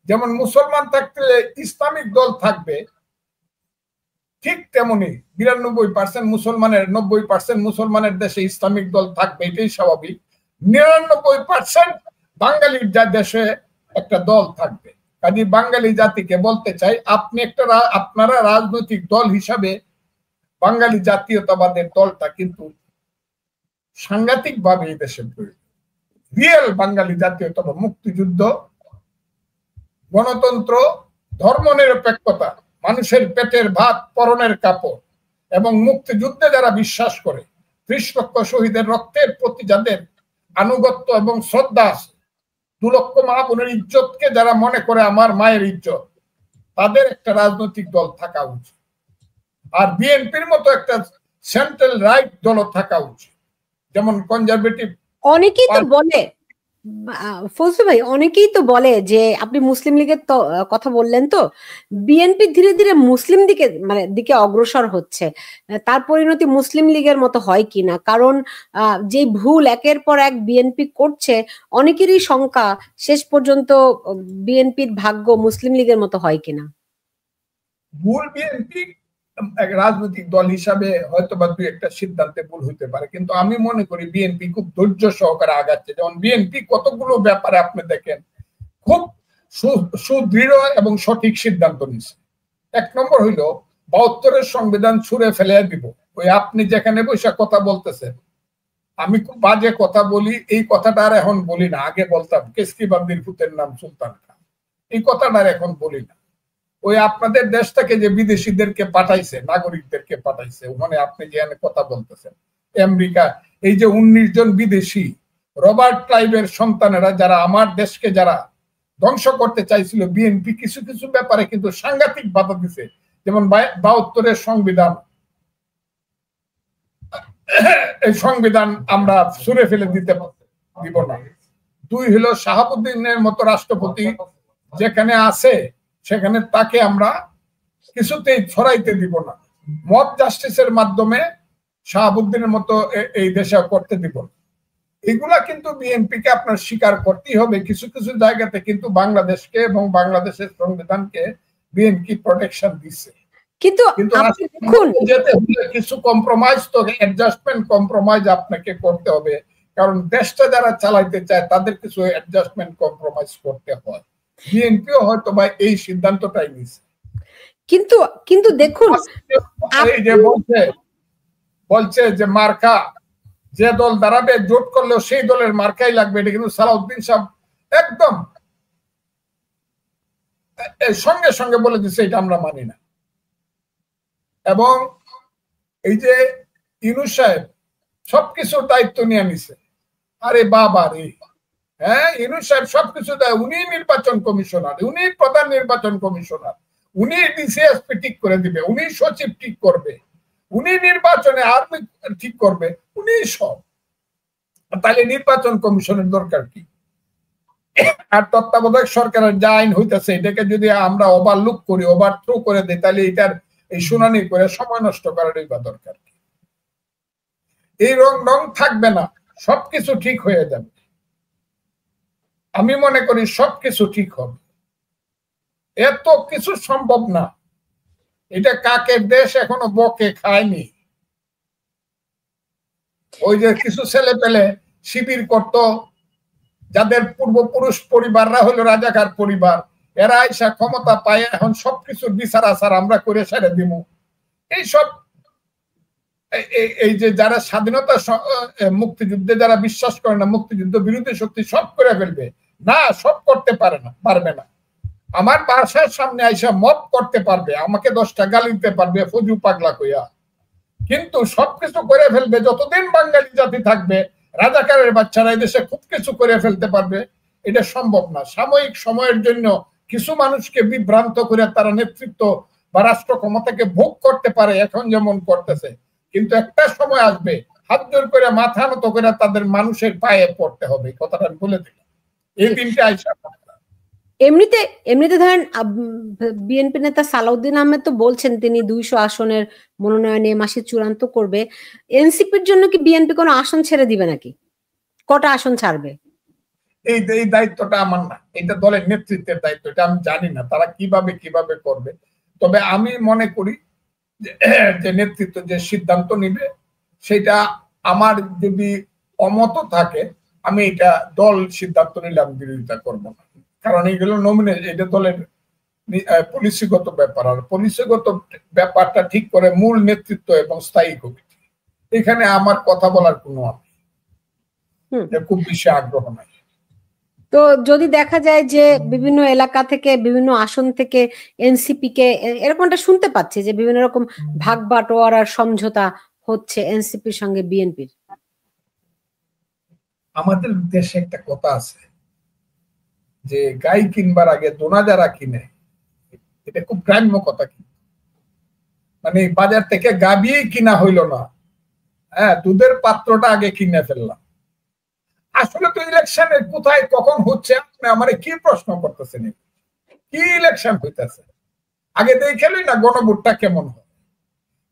যেমন মুসলমান থাকলে ইসলামিক দল থাকবে, ঠিক তেমনি 92% মুসলমানের, 90% মুসলমানের দেশে ইসলামিক দল থাকবে, এটাই স্বাভাবিক। 99% বাঙালির যা দেশে একটা দল থাকবে। কাজে বাঙালি জাতিকে বলতে চাই, আপনি একটা, আপনারা রাজনৈতিক দল হিসাবে বাঙালি জাতীয়তাবাদের দলটা কিন্তু সাংঘাতিক ভাবে এই দেশে প্রয়োজন। রিয়েল বাঙালি জাতীয়তাবাদ, মুক্তিযুদ্ধ, গণতন্ত্র, ধর্মনিরপেক্ষতা, মানুষের পেটের ভাত, পরনের কাপড়, এবং মুক্তিযুদ্ধে যারা বিশ্বাস করে, 30 লক্ষ শহীদের রক্তের প্রতি যাদের আনুগত্য এবং শ্রদ্ধা আছে, 2 লক্ষ মা বোনের ইজ্জতকে যারা মনে করে আমার মায়ের ইজ্জত, তাদের একটা রাজনৈতিক দল থাকা উচিত। আর বিএনপির মতো একটা সেন্ট্রাল রাইট দল থাকা উচিত, যেমন কনজারভেটিভ। অনেকেই তো বলে, ফজলু ভাই, অনেকেই তো বলে যে আপনি মুসলিম লীগের তো কথা বললেন, তো বিএনপি ধীরে ধীরে মুসলিম দিকে অগ্রসর হচ্ছে, তার পরিণতি মুসলিম লীগের মতো হয় কিনা? কারণ যে ভুল একের পর এক বিএনপি করছে, অনেকেরই শঙ্কা শেষ পর্যন্ত বিএনপির ভাগ্য মুসলিম লীগের মতো হয় কিনা। ভুল বিএনপি এক রাজনৈতিক দল হিসাবে হয়তো বা দুই একটা সিদ্ধান্তে ভুল হইতে পারে, কিন্তু আমি মনে করি বিএনপি খুব ধৈর্য সহকারে আগাচ্ছে। যেমন বিএনপি কতগুলো ব্যাপারে আপনি দেখেন খুব সুদৃঢ় এবং সঠিক সিদ্ধান্ত নিচ্ছে। 1 নম্বর হইল 72-এর সংবিধান ছুঁড়ে ফেলে দিব। ওই আপনি যেখানে বসে কথা বলতেছেন, আমি খুব বাজে কথা বলি, এই কথাটা আর এখন বলি না, আগে বলতাম কেসকি বান্দির পুতের নাম সুলতান খান, এই কথাটা আর এখন বলি না। ওই আপনাদের দেশ থেকে যে বিদেশিদেরকে পাঠাইছে, নাগরিকদেরকে পাঠাইছে, ওখানে আপনি যে কথা বলতেছেন আমেরিকা, এই যে 19 জন বিদেশি রবার্ট ক্লাইভের সন্তানেরা যারা আমার দেশকে যারা ধ্বংস করতে চাইছিল, বিএনপি কিছু কিছু ব্যাপারে কিন্তু সাংঘাতিক বাধা দিছে। যেমন 72-এর সংবিধান, এই সংবিধান আমরা ছুঁড়ে ফেলে দিতে দিব না। 2 হলো শাহাবুদ্দিনের মতো রাষ্ট্রপতি যেখানে আছে সেখানে তাকে আমরা কিছুতেই ছড়াইতে দিব না। মব জাস্টিসের মাধ্যমে শাহাবুদ্দিনের মতো এই দেশে করতে দিব না। এগুলা কিন্তু বিএনপিকে আপনার স্বীকার করতেই হবে। কিছু কিছু জায়গাতে কিন্তু বাংলাদেশকে এবং বাংলাদেশের সংবিধানকে বিএনপি প্রোটেকশন দিচ্ছে, কিন্তু যেতে হলে কিছু কম্প্রোমাইজ, তো অ্যাডজাস্টমেন্ট কম্প্রোমাইজ আপনাকে করতে হবে, কারণ দেশটা যারা চালাইতে চায় তাদের কিছু অ্যাডজাস্টমেন্ট কম্প্রোমাইজ করতে হয়। বিএনপিও হয়তো বা এই সিদ্ধান্তটাই নিচ্ছে। কিন্তু কিন্তু দেখুন, এই যে বলছে যে মার্কা যে দল দাঁড়াবে জোট করলেও সেই দলের মার্কাই লাগবে, এটা কিন্তু সালাউদ্দিন সাহেব একদম সঙ্গে সঙ্গে বলে দিচ্ছে এটা আমরা মানি না। এবং এই যে ইউনূস সাহেব সবকিছু দায়িত্ব নিয়ে নিছে, আরে বাবা রে, হ্যাঁ ইউনূস সাহেব সবকিছু দেয়, উনি নির্বাচন কমিশনার, উনি প্রধান নির্বাচন কমিশনার, উনি ডিসিএসপি ঠিক করে দিবে, উনি সচিব ঠিক করবে, উনি নির্বাচনে আর্মি ঠিক করবে, উনি সব। তাহলে নির্বাচন কমিশনের দরকার কি? আর তত্ত্বাবধায়ক সরকারের যা আইন হইতেছে এটাকে যদি আমরা ওভারলুক করি, ওভারথ্রো করে দিই, তাহলে এটার এই শুনানি করে সময় নষ্ট করারই বা দরকার কি? এই রং থাকবে না, সবকিছু ঠিক হয়ে যাবে। আমি মনে করি সবকিছু ঠিক হবে, এত কিছু সম্ভব না। এটা কাকের দেশ এখনো বকে খায়নি। ওই যে কিছু ছেলে পেলে শিবির করত, যাদের পূর্বপুরুষ পরিবাররা হলো রাজাকার পরিবার, এরা আইসা ক্ষমতা পায় এখন সবকিছুর বিচার আচার আমরা করে ছেড়ে দিব। এইসব এই যে যারা স্বাধীনতা মুক্তিযুদ্ধে যারা বিশ্বাস করে না, মুক্তিযুদ্ধ বিরোধী শক্তি সব করে ফেলবে না, সব করতে পারবে না। আমার বাসার সামনে আইসা মত করতে পারবে, আমাকে 10টা গালি দিতে পারবে ফজু পাগলা কইয়া, কিন্তু সবকিছু করে ফেলবে। যতদিন বাঙালি জাতি থাকবে রাজাকারের বাচ্চারা এদেশে খুব কিছু করে ফেলতে পারবে, এটা সম্ভব না। সাময়িক সময়ের জন্য কিছু মানুষকে বিভ্রান্ত করে তারা নেতৃত্ব বা রাষ্ট্র ক্ষমতাকে ভোগ করতে পারে, এখন যেমন করতেছে, কিন্তু একটা সময় আসবে হাত জোর করে মাথা নত করে তাদের মানুষের পায়ে পড়তে হবে। কথাটা আমি বলে দিলাম, এই দিনটা আইসা। এমনিতে ধরেন বিএনপি নেতা সালাউদ্দিন আহমেদ তো বলছেন তিনি 200 আসনের মনোনয়ন এ মাসে চূড়ান্ত করবে। এনসিপির জন্য কি বিএনপি কোনো আসন ছেড়ে দিবে নাকি? কটা আসন ছাড়বে? এই দায়িত্বটা আমার না, এটা দলের নেতৃত্বের দায়িত্ব। এটা আমি জানি না তারা কিভাবে করবে। তবে আমি মনে করি যে নেতৃত্ব যে সিদ্ধান্ত নিবে সেটা আমার যদি অমত থাকে, আমি এটা দল সিদ্ধান্ত নিলে আমি বিরোধিতা করবো না, কারণ এইগুলো নমিনেশন, এটা দলের পলিসিগত ব্যাপার। আর পলিসিগত ব্যাপারটা ঠিক করে মূল নেতৃত্ব এবং স্থায়ী কমিটি, এখানে আমার কথা বলার কোনো খুব বেশি আগ্রহ নাই। তো যদি দেখা যায় যে বিভিন্ন এলাকা থেকে বিভিন্ন আসন থেকে এনসিপি কে এরকমটা শুনতে পাচ্ছি যে বিভিন্ন রকম ভাগ বাটোয়ারার সমঝোতা হচ্ছে এনসিপির সঙ্গে বিএনপির। আমাদের দেশে একটা কথা আছে যে গাই কিনবার আগে দোনা যারা কিনে, এটা খুব গ্রাম্য কথা। মানে বাজার থেকে গাবিয়েই কিনা হইল না, হ্যাঁ দুধের পাত্রটা আগে কিনে ফেললাম। আসলে তো ইলেকশনের কোথায় কখন হচ্ছে আপনি আমারে কি প্রশ্ন করতেছেন? কি ইলেকশন হইতেছে আগে দেখেলই না গণভোটটা কেমন হয়।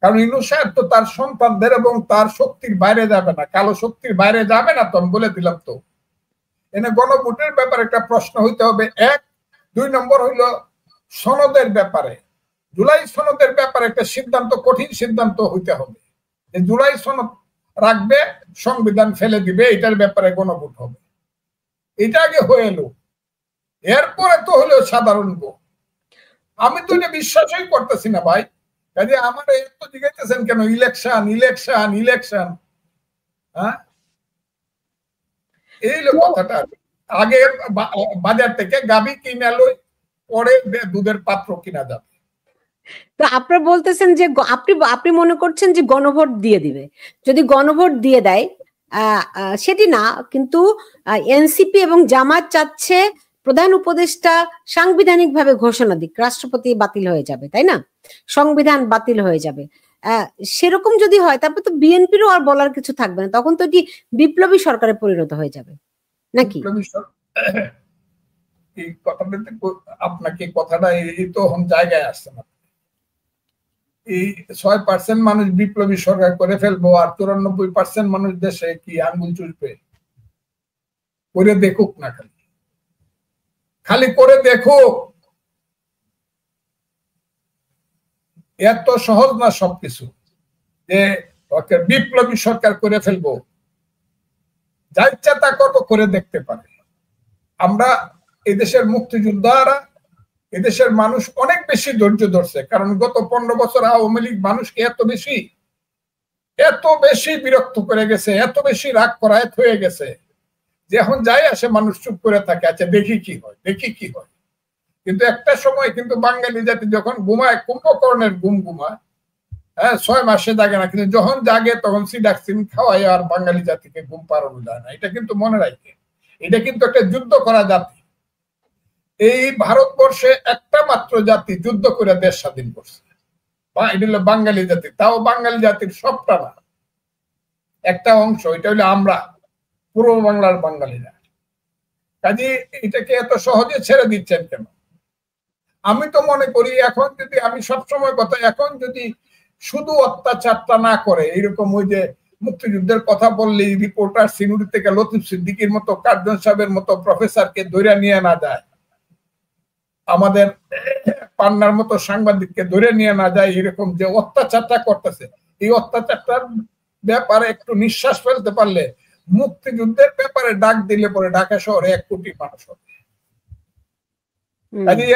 কারণ ইউনূস সাহেব তো তার সন্তানদের এবং তার শক্তির বাইরে যাবে না, কালো শক্তির বাইরে যাবে না। তো আমি বলে দিলাম, তো এনে গণভোটের ব্যাপারে একটা প্রশ্ন হইতে হবে। 1, 2 নম্বর হইল সনদের ব্যাপারে, জুলাই সনদের ব্যাপারে একটা সিদ্ধান্ত, কঠিন সিদ্ধান্ত হইতে হবে যে জুলাই সনদ রাখবে, সংবিধান ফেলে দিবে, এটার ব্যাপারে গণভোট হবে। এটা আগে হয়ে এলো, এরপরে তো হলো সাধারণ ভোট। আমি তো এটা বিশ্বাসই করতেছি না ভাই। কাজে আমার এত জিজ্ঞাসা কেন ইলেকশন ইলেকশন ইলেকশন? হ্যাঁ, এই কথাটা আগে বাজার থেকে গাবি কিনে লই, পরে দুধের পাত্র কিনা যাবে। তো আপনারা বলতেছেন যে আপনি মনে করছেন যে গণভোট দিয়ে দিবে। যদি গণভোট দিয়ে দেয় সেটি না, কিন্তু এনসিপি এবং জামাত চাচ্ছে প্রধান উপদেষ্টা সাংবিধানিকভাবে ঘোষণা দিক, রাষ্ট্রপতি বাতিল হয়ে যাবে, তাই না? সংবিধান বাতিল হয়ে যাবে। সেরকম যদি হয় তারপর তো বিএনপিরও আর বলার কিছু থাকবে না, তখন তো এটি বিপ্লবী সরকারে পরিণত হয়ে যাবে নাকি? এই কথাটা আপনাকে কথাটা এই তো জায়গায় আসছে না। এই 6% মানুষ বিপ্লবী সরকার করে ফেলবো আর 94% মানুষ দেশে কি আঙ্গুল চুষবে? করে দেখুক না, খালি করে দেখুক। এত সহজ না সবকিছু যে বিপ্লবী সরকার করে ফেলবো, যা ইচ্ছা তা করবো, করে দেখতে পারে। আমরা এদেশের মুক্তিযোদ্ধারা, এদেশের মানুষ অনেক বেশি ধৈর্য ধরছে, কারণ গত 15 বছর আওয়ামী লীগ মানুষকে এত বেশি বিরক্ত করে গেছে, এত বেশি রাগ করায়ত হয়ে গেছে যে এখন যাই আসে মানুষ চুপ করে থাকে, আচ্ছা দেখি কি হয়। কিন্তু একটা সময় কিন্তু বাঙালি জাতি যখন ঘুমায়, কুম্ভকর্ণের ঘুম ঘুমায়, 6 মাসে জাগে না, কিন্তু যখন জাগে তখন সিডাক্সিন খাওয়ায় আর বাঙালি জাতিকে ঘুম পাড়ানো যায় না। এটা কিন্তু মনে রাখে, এটা কিন্তু একটা যুদ্ধ করা জাতি। এই ভারতবর্ষে একটা মাত্র জাতি যুদ্ধ করে দেশ স্বাধীন করছে, এটা হলো বাঙালি জাতি। তাও বাঙালি জাতির সবটা না, একটা অংশ, এটা হলো আমরা, পূর্ব বাংলার বাঙালিরা। কাজে এটাকে এত সহজে ছেড়ে দিচ্ছেন কেন? আমি তো মনে করি এখন যদি, আমি সবসময় কথা, এখন যদি শুধু অত্যাচারটা না করে, এরকম ওই যে মুক্তিযুদ্ধের কথা বললেই রিপোর্টার সিনুরি থেকে লতিফ সিদ্দিকীর মতো, কার্জন সাহেবের মতো প্রফেসরকে ধরে নিয়ে না যায়, আমাদের পান্নার মতো সাংবাদিককে ধরে নিয়ে না যায়, এরকম যে অত্যাচারটা করতেছে, এই অত্যাচারটার ব্যাপারে একটু নিঃশ্বাস ফেলতে পারলে, মুক্তিযুদ্ধের ব্যাপারে ডাক দিলে পরে ঢাকা শহরে 1 কোটি মানুষ হবে।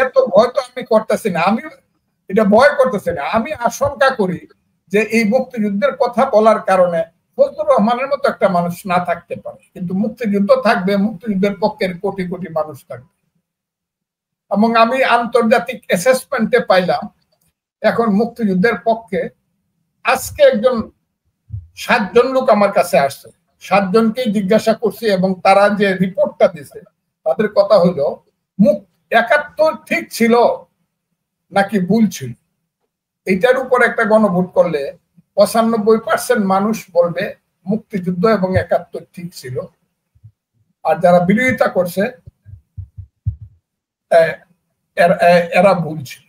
এত ভয় তো আমি করতেছি না, আমি এটা ভয় করতেছি না, আমি আশঙ্কা করি যে এই মুক্তিযুদ্ধের কথা বলার কারণে ফজলুর রহমানের মতো একটা মানুষ না থাকতে পারে, কিন্তু মুক্তিযুদ্ধ থাকবে, মুক্তিযুদ্ধের পক্ষের কোটি কোটি মানুষ থাকবে। এবং আমি আন্তর্জাতিক অ্যাসেসমেন্টে পাইলাম এখন মুক্তিযুদ্ধের পক্ষে আজকে একজন 7 জন লোক আমার কাছে আসছে, 7 জনকেই জিজ্ঞাসা করছি এবং তারা যে রিপোর্টটা দিছে তাদের কথা হলো 71 ঠিক ছিল নাকি ভুল ছিল। এইটার উপর একটা গণভোট করলে 95% মানুষ বলবে মুক্তিযুদ্ধ এবং 71 ঠিক ছিল, আর যারা বিরোধিতা করছে এরা ভুল ছিল।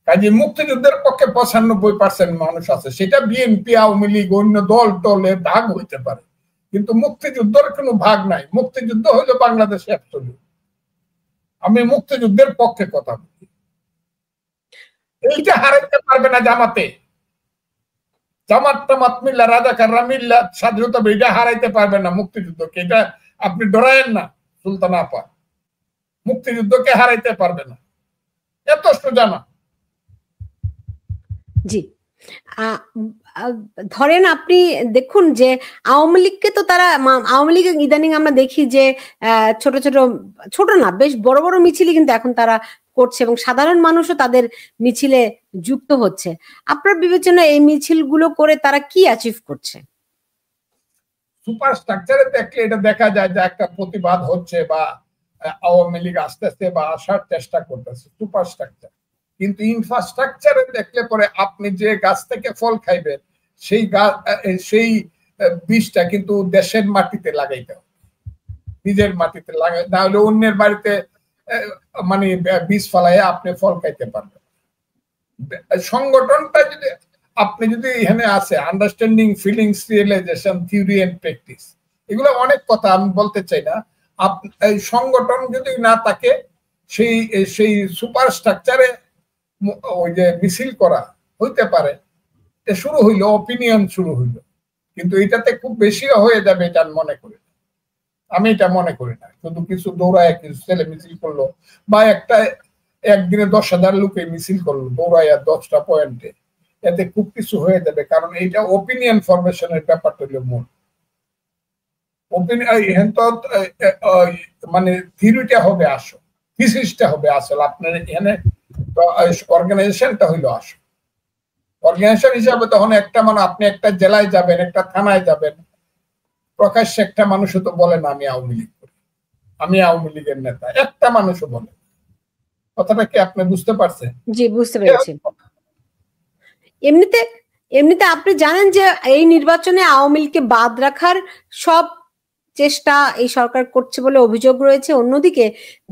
কাজে মুক্তিযুদ্ধের পক্ষে 95% মানুষ আছে, সেটা বিএনপি, আওয়ামী লীগ, অন্য দল টলে ভাগ হইতে পারে, কিন্তু মুক্তিযুদ্ধের কোনো ভাগ নাই। মুক্তিযুদ্ধ হলো বাংলাদেশে অ্যাবসলিউট। আমি মুক্তিযুদ্ধের পক্ষে কথা বলি। এইটা হারাইতে পারবে না জামাতে, জামাত টামাত মিল্লা, রাজাকাররা মিল্লা, স্বাধীনতা এটা হারাইতে পারবে না মুক্তিযুদ্ধকে। এটা আপনি ডরায়েন না সুলতান আপা, মুক্তিযুদ্ধকে হারাইতে পারবে না, এত সোজা না। জি, ধরেন আপনি দেখুন যে আওয়ামী লীগকে তো তারা, আওয়ামী লীগ ইদানিং আমরা দেখি যে ছোট না, বেশ বড় বড় মিছিলই কিন্তু এখন তারা করছে এবং সাধারণ মানুষও তাদের মিছিলে যুক্ত হচ্ছে। আপনার বিবেচনায় এই মিছিলগুলো করে তারা কি অ্যাচিভ করছে? সুপার স্ট্রাকচারে দেখলে এটা দেখা যায় যে একটা প্রতিবাদ হচ্ছে বা আওয়ামী লীগ আস্তে আস্তে বা আসার চেষ্টা করতেছে, সুপার স্ট্রাকচার। কিন্তু ইনফ্রাস্ট্রাকচারে দেখলে পরে আপনি যে গাছ থেকে ফল খাইবেন সেই বীজটা কিন্তু দেশের মাটিতে লাগাইতে হবে, নিজের মাটিতে লাগাই, না হলে অন্যের বাড়িতে মানে বীজ ফলাইয়া আপনি ফল খাইতে পারবেন। সংগঠনটা যদি আপনি যদি এখানে আছে understanding, feelings, realisation, theory and practice, এগুলো অনেক কথা আমি বলতে চাই না। এই সংগঠন যদি না থাকে, সেই সুপার স্ট্রাকচারে ওই যে মিছিল করা হইতে পারে, শুরু হইলো, অপিনিয়ন শুরু হইলো, কিন্তু এটাতে খুব বেশি হয়ে যাবে এটা মনে করি, আমি এটা মনে করি না। শুধু কিছু দৌড়ায় কিছু ছেলে মিছিল করলো বা একদিনে 10,000 লোকে মিছিল করলো দৌড়াইয়া 10টা পয়েন্টে, এতে খুব কিছু হয়ে যাবে। কারণ এইটা ওপিনিয়ন ফরমেশনের ব্যাপারটা হলো মূল। ওপিনিয়ন মানে থিওরিটা হবে আসো, থিসিসটা হবে আসলে আপনার এখানে অর্গানাইজেশনটা হইলো আসল অর্গানাইজেশন হিসাবে। তখন একটা মানে আপনি একটা জেলায় যাবেন, একটা থানায় যাবেন, প্রকাশ্যে একটা মানুষও তো বলে না আমি আওয়ামী লীগ করি, আমি আওয়ামী লীগের নেতা, একটা মানুষও বলে। কথাটা কি আপনি বুঝতে পারছেন? জি, বুঝতে পেরেছি। এমনিতে এমনিতে আপনি জানেন যে এই নির্বাচনে আওয়ামী লীগকে বাদ রাখার সব চেষ্টা এই সরকার করছে বলে অভিযোগ রয়েছে। অন্যদিকে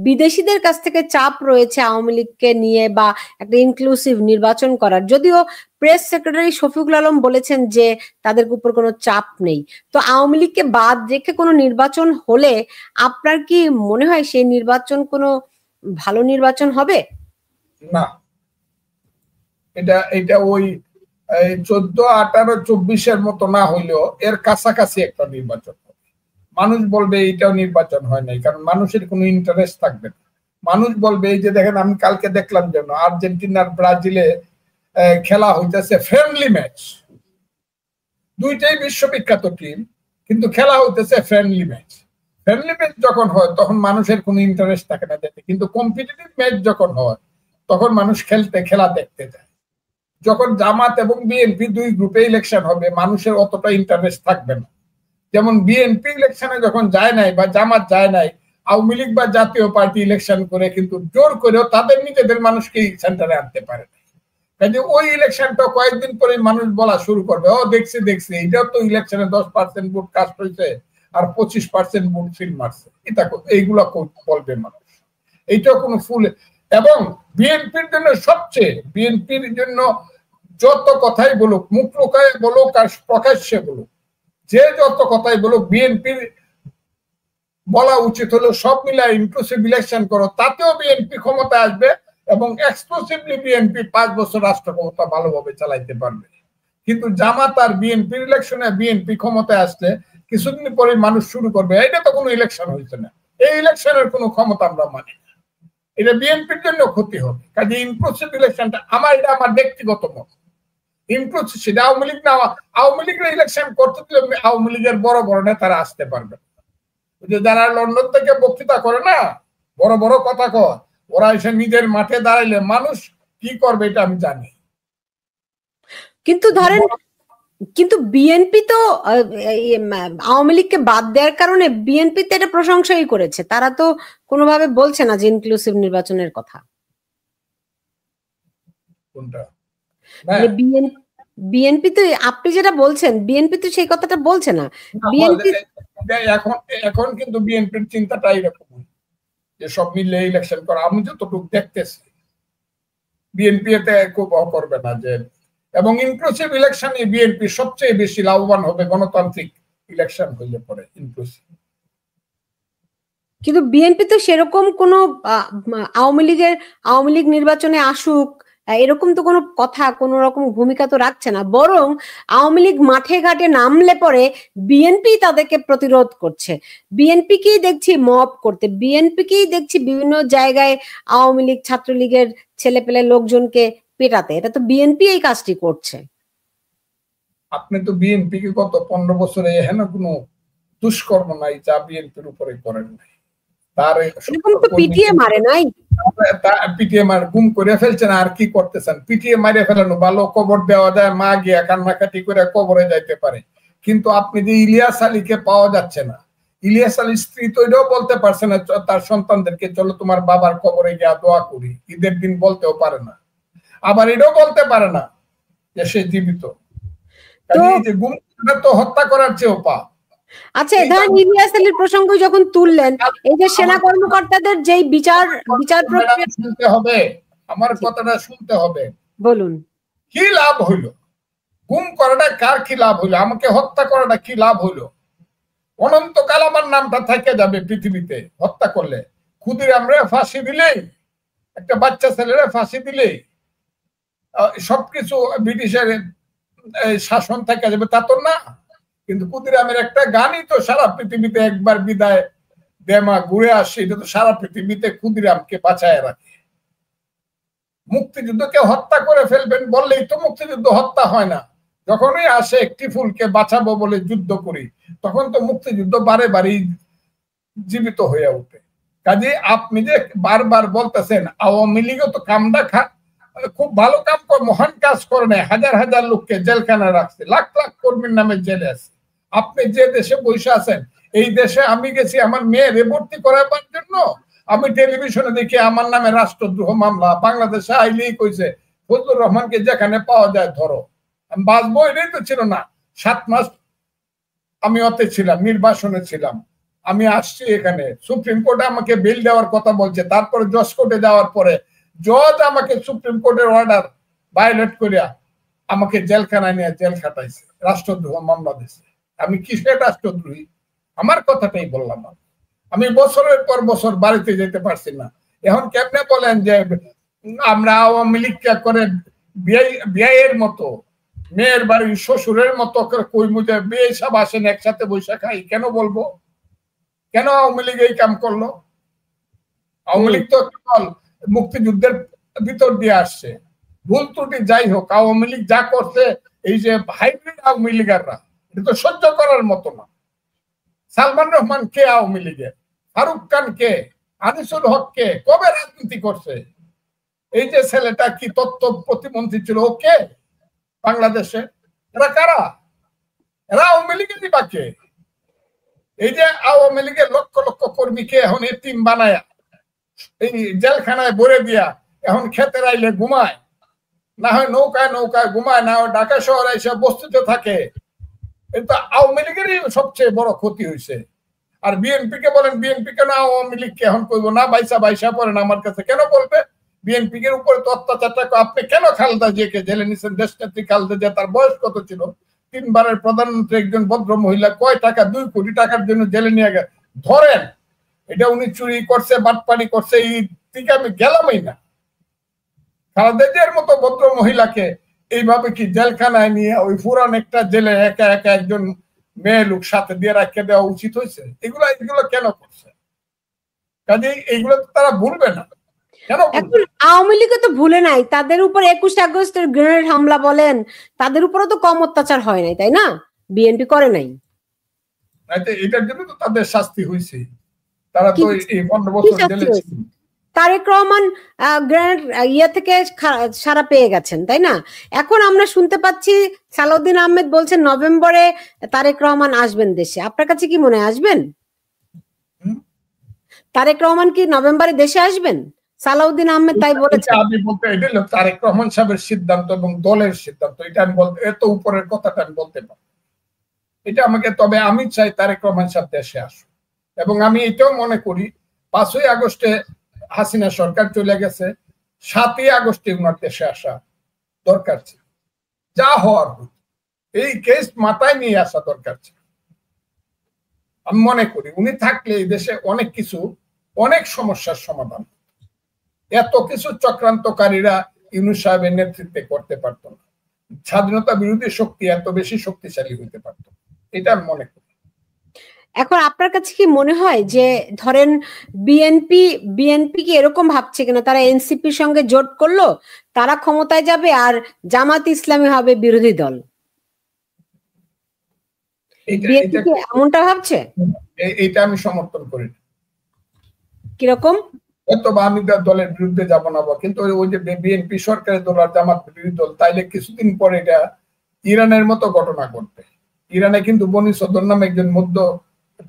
বিদেশিদের কাছ থেকে চাপ রয়েছে আওয়ামী লীগকে নিয়ে বা একটা ইনক্লুসিভ নির্বাচন করার। যদিও প্রেস সেক্রেটারি শফিকুল আলম বলেছেন যে তাদের উপর কোনো চাপ নেই। তো আওয়ামী লীগকে বাদ রেখে কোনো নির্বাচন হলে আপনার কি মনে হয় সেই নির্বাচন কোনো ভালো নির্বাচন হবে? না, এটা ওই 14, 18, 24-এর মতো না হইলেও এর কাছাকাছি একটা নির্বাচন হবে। মানুষ বলবে এইটাও নির্বাচন হয় নাই, কারণ মানুষের কোনো ইন্টারেস্ট থাকবে না। মানুষ বলবে এই যে দেখেন, আমি কালকে দেখলাম যেন আর্জেন্টিনার ব্রাজিলে খেলা হইতেছে ফ্রেন্ডলি ম্যাচ, দুইটাই বিশ্ববিখ্যাত টিম, কিন্তু খেলা হইতেছে ফ্রেন্ডলি ম্যাচ। ফ্রেন্ডলি ম্যাচ যখন হয় তখন মানুষের কোনো ইন্টারেস্ট থাকে না দেখতে, কিন্তু কম্পিটিটিভ ম্যাচ যখন হয় তখন মানুষ খেলা দেখতে যায়। যখন জামাত এবং বিএনপি দুই গ্রুপে ইলেকশন হবে, মানুষের অতটা ইন্টারেস্ট থাকবে না। যেমন বিএনপি ইলেকশনে যখন যায় নাই বা জামাত যায় নাই, আওয়ামী লীগ বা জাতীয় পার্টি ইলেকশন করে কিন্তু জোর করেও তাদের নিজেদের মানুষকেই সেন্টারে আনতে পারে না। কাজে ওই ইলেকশনটা কয়েকদিন পরে মানুষ বলা শুরু করবে, ও দেখছি এটাও তো ইলেকশনে 10% ভোট কাস্ট হয়েছে আর 25% ভোট ফিল মারছে, এটা এইগুলা বলবে মানুষ। এইটাও কোনো ফুল। এবং বিএনপির জন্য সবচেয়ে, বিএনপির জন্য যত কথাই বলুক, মুখ লুকায় বলুক আর প্রকাশ্যে বলুক, যে যত কথাই বলুক, বিএনপির বলা উচিত হলো সব মিলায় ইনক্লুসিভ ইলেকশন করো, তাতেও বিএনপি ক্ষমতা আসবে এবং এক্সক্লুসিভলি বিএনপি 5 বছর রাষ্ট্র ক্ষমতা ভালোভাবে চালাইতে পারবে। কিন্তু জামাত আর বিএনপির ইলেকশনে বিএনপি ক্ষমতায় আসলে কিছুদিন পরে মানুষ শুরু করবে এটা তো কোনো ইলেকশন হয়েছে না, এই ইলেকশনের কোনো ক্ষমতা আমরা মানি না, এটা বিএনপির জন্য ক্ষতি হবে। কাজে ইনক্লুসিভ ইলেকশনটা আমার ব্যক্তিগত মত, ইনক্লুসিভ সেটা আওয়ামী লীগ না, আওয়ামী লীগের ইলেকশন করতে দিলে আওয়ামী লীগের বড় বড় নেতারা আসতে পারবে। যে যারা লন্ডন থেকে বক্তৃতা করে না, বড় বড় কথা কয়, ওরা এসে নিজের মাঠে দাঁড়াইলে মানুষ কি করবে এটা আমি জানি। কিন্তু ধরেন, কিন্তু বিএনপি তো আওয়ামী লীগকে বাদ দেওয়ার কারণে বিএনপি তো এটা প্রশংসাই করেছে, তারা তো কোনোভাবে বলছে না যে ইনক্লুসিভ নির্বাচনের কথা। কোনটা? বিএনপি তো, আপনি যেটা বলছেন, বিএনপি তো সেই কথাটা বলছে না। বিএনপি এখন কিন্তু বিএনপির চিন্তাটা এরকম যে সব মিলে ইলেকশন করা, আমি যতটুকু দেখতেছি বিএনপি এতে খুব করবে না যে, এবং ইনক্লুসিভ ইলেকশনে বিএনপি সবচেয়ে বেশি লাভবান হবে গণতান্ত্রিক ইলেকশন হইলে পরে ইনক্লুসিভ। কিন্তু বিএনপি তো সেরকম কোনো আওয়ামী লীগ নির্বাচনে আসুক এরকম তো কোনো কথা, কোনো রকম ভূমিকা তো রাখছে না, বরং আওয়ামী লীগ মাঠে ঘাটে নামলে পরে বিএনপি তাদেরকে প্রতিরোধ করছে। বিএনপিকেই দেখছি মব করতে, বিএনপিকেই দেখছি বিভিন্ন জায়গায় আওয়ামী লীগ ছাত্রলীগের ছেলেপেলে লোকজনকে পেটাতে। এটা তো বিএনপি এই কাজটি করছে। আপনি তো বিএনপি কে গত 15 বছরে এহেন কোনো দুষ্কর্ম নাই যা বিএনপির উপরে করেন নাই। তার এরকম তো পিটিয়ে মারে নাই, পিটিয়ে মার গুম করে ফেলছেন, আর কি করতেছেন? পিটিয়ে মারে ফেলানো ভালো, কবর দেওয়া যায়, মা গিয়া কান্নাকাটি করে কবরে যাইতে পারে। কিন্তু আপনি যে ইলিয়াস আলীকে পাওয়া যাচ্ছে না, ইলিয়াস আলীর স্ত্রী তো এটাও বলতে পারছে না তার সন্তানদেরকে চলো তোমার বাবার কবরে গিয়া দোয়া করি, ঈদের দিন বলতেও পারে না, আবার এটাও বলতে পারে না যে সে জীবিত। যে গুম তো হত্যা করার চেয়েও পাপ। আচ্ছা, ধরেন ইলিয়াস আলীর প্রসঙ্গ যখন তুললেন, এই যে সেনা কর্মকর্তাদের যেই বিচার প্রক্রিয়া, শুনতে হবে, আমার কথাটা শুনতে হবে। বলুন, কি লাভ হইলো? গুম করাটা কার কি লাভ হইলো? আমাকে হত্যা করাটা কি লাভ হইলো? অনন্তকাল আমার নামটা থেকে যাবে পৃথিবীতে হত্যা করলে। ক্ষুদিরামরে ফাঁসি দিলেই, একটা বাচ্চা ছেলেরা ফাঁসি দিলেই সবকিছু ব্রিটিশের শাসন থেকে যাবে, তা তো না। কিন্তু ক্ষুদিরামের একটা গানই তো সারা পৃথিবীতে একবার বিদায় দেমা ঘুরে আসে, এটা তো সারা পৃথিবীতে ক্ষুদিরামকে বাঁচায় রাখে। মুক্তিযুদ্ধকে হত্যা করে ফেলবেন বললেই তো মুক্তিযুদ্ধ হত্যা হয় না। যখনই আসে একটি ফুলকে বাঁচাবো বলে যুদ্ধ করি, তখন তো মুক্তিযুদ্ধ বারে বারেই জীবিত হয়ে ওঠে। কাজে আপনি যে বারবার বলতেছেন আওয়ামী লীগ তো কামটা খুব ভালো কাম করে, মহান কাজ করে নাই, হাজার হাজার লোককে জেলখানায় রাখছে, লাখ লাখ কর্মীর নামে জেলে আছে। আপনি যে দেশে বসে আছেন, এই দেশে আমি গেছি আমার মেয়ে ভর্তি করাবার জন্য, আমি টেলিভিশনে দেখি আমার নামে রাষ্ট্রদ্রোহ মামলা। বাংলাদেশে আইলেই কইছে ফজলুর রহমানকে যেখানে পাওয়া যায় ধরো। আমি বাঁচবো এটাই তো ছিল না। 7 মাস আমি ওতে ছিলাম, নির্বাসনে ছিলাম। আমি আসছি এখানে, সুপ্রিম কোর্টে আমাকে বেল দেওয়ার কথা বলছে, তারপরে জজ কোর্টে যাওয়ার পরে জজ আমাকে সুপ্রিম কোর্টের অর্ডার ভায়োলেট করিয়া আমাকে জেলখানায় নিয়ে জেল খাটাইছে, রাষ্ট্রদ্রোহ মামলা দিছে। আমি কিসের রাষ্ট্রদ্রোহী? আমার কথাটাই বললাম। আমি বছরের পর বছর বাড়িতে যেতে পারছি না। এখন কেমনে বলেন যে আমরা আওয়ামী লীগ করে বিয়ের মতো, মেয়ের বাড়ির শ্বশুরের মতো কই মুজে বিয়ে সব আসেন একসাথে বৈশা খাই? কেন বলবো? কেন আওয়ামী লীগ এই কাম করলো? আওয়ামী লীগ তো কেবল মুক্তিযুদ্ধের ভিতর দিয়ে আসছে। ভুল ত্রুটি যাই হোক, আওয়ামী লীগ যা করছে, এই যে হাইব্রিড আওয়ামী লীগাররা, এটা তো সহ্য করার মতো না। সালমান রহমান কে আওয়ামী লীগের? ফারুক খান কে? আনিসুল হক কে? কবে রাজনীতি করছে? এই যে ছেলেটা কি তথ্য প্রতিমন্ত্রী ছিল, ও কে বাংলাদেশে? এরা কারা? এরা আওয়ামী লীগেরই বাকে। এই যে আওয়ামী লীগের লক্ষ লক্ষ কর্মীকে এখন এতিম বানায়া এই জেলখানায় ভরে দিয়া এখন খেতে আইলে ঘুমায়, না হয় নৌকায় নৌকায় ঘুমায়, না হয় ঢাকা শহরে এসে বস্তিতে থাকে। এটা আওয়ামী লীগেরই সবচেয়ে বড় ক্ষতি হয়েছে। আর বিএনপি কে বলেন, বিএনপি কেন আওয়ামী লীগকে এখন কইবো না বাইসা পড়েন আমার কাছে? কেন বলবে? বিএনপি এর উপরে তো অত্যাচারটা আপনি কেন খালেদা জিয়াকে জেলে নিছেন? দেশনেত্রী খালেদা জিয়া, তার বয়স কত ছিল? 3 বারের প্রধানমন্ত্রী, একজন ভদ্র মহিলা, কয় টাকা? 2 কোটি টাকার জন্য জেলে নিয়ে গেছে। ধরেন এটা উনি চুরি করছে, বাটপারি করছে, এই দিকে আমি গেলামই না। খালেদা জিয়ার মতো ভদ্র মহিলাকে এইভাবে কি জেলখানায় নিয়ে ওই পুরান একটা জেলে একা একা একজন মেয়ে লোক সাথে দিয়ে রাখতে দেওয়া উচিত হয়েছে? এগুলো কেন করছে? কাজেই এইগুলো তো তারা ভুলবে না। এখন আওয়ামী লীগ তো ভুলে নাই, তাদের উপর 21 আগস্টের গ্রেনেড হামলা বলেন, তাদের উপরও তো কম অত্যাচার হয় নাই, তাই না? বিএনপি করে নাই। এটার জন্য তো তাদের শাস্তি হয়েছে। তারা তো এই 15 বছর জেলে ছিল। তারেক রহমান গ্রেনেড ইয়ে থেকে সারা পেয়ে গেছেন, তাই না? এখন আমরা শুনতে পাচ্ছি সালাউদ্দিন আহমেদ বলছেন নভেম্বরে তারেক রহমান আসবেন দেশে। আপনার কাছে কি মনে হয় আসবেন? তারেক রহমান কি নভেম্বরে দেশে আসবেন? সালাউদ্দিন আহমেদ তাই বলেছেন। আমি বলতে এটা হলো তারেক রহমান সাহেবের সিদ্ধান্ত এবং দলের সিদ্ধান্ত। এটা আমি বলতে, এত উপরের কথাটা আমি বলতে পারি এটা আমাকে। তবে আমি চাই তারেক রহমান সাহেব দেশে আসুন, এবং আমি এটাও মনে করি 5ই আগস্টে হাসিনা সরকার চলে গেছে, 7ই আগস্টে উনার দেশে আসা দরকার ছিল। যা হওয়ার এই কেস মাথায় নিয়ে আসা দরকার ছিল। আমি মনে করি উনি থাকলে এই দেশে অনেক কিছু, অনেক সমস্যার সমাধান, এত কিছু চক্রান্তকারীরা ইউনূস সাহেবের নেতৃত্বে করতে পারত না। স্বাধীনতা বিরোধী শক্তি এত বেশি শক্তিশালী হইতে পারত, এটা আমি মনে করি। এখন আপনার কাছে কি মনে হয় যে ধরেন বিএনপি কি এরকম ভাবছে কিনা, তারা এনসিপির সঙ্গে জোট করলো, তারা ক্ষমতায় যাবে আর জামাত ইসলামী হবে বিরোধী দল? বিএনপি কি এমনটা ভাবছে? এটা আমি সমর্থন করি। কিরকম? হয়তো আমি দলের বিরুদ্ধে যাব না, কিন্তু ওই যে বিএনপি সরকারের দল আর জামাত বিরোধী দল, তাইলে কিছুদিন পরে এটা ইরানের মতো ঘটনা ঘটবে। ইরানে কিন্তু বনি সদর নামে একজন মধ্য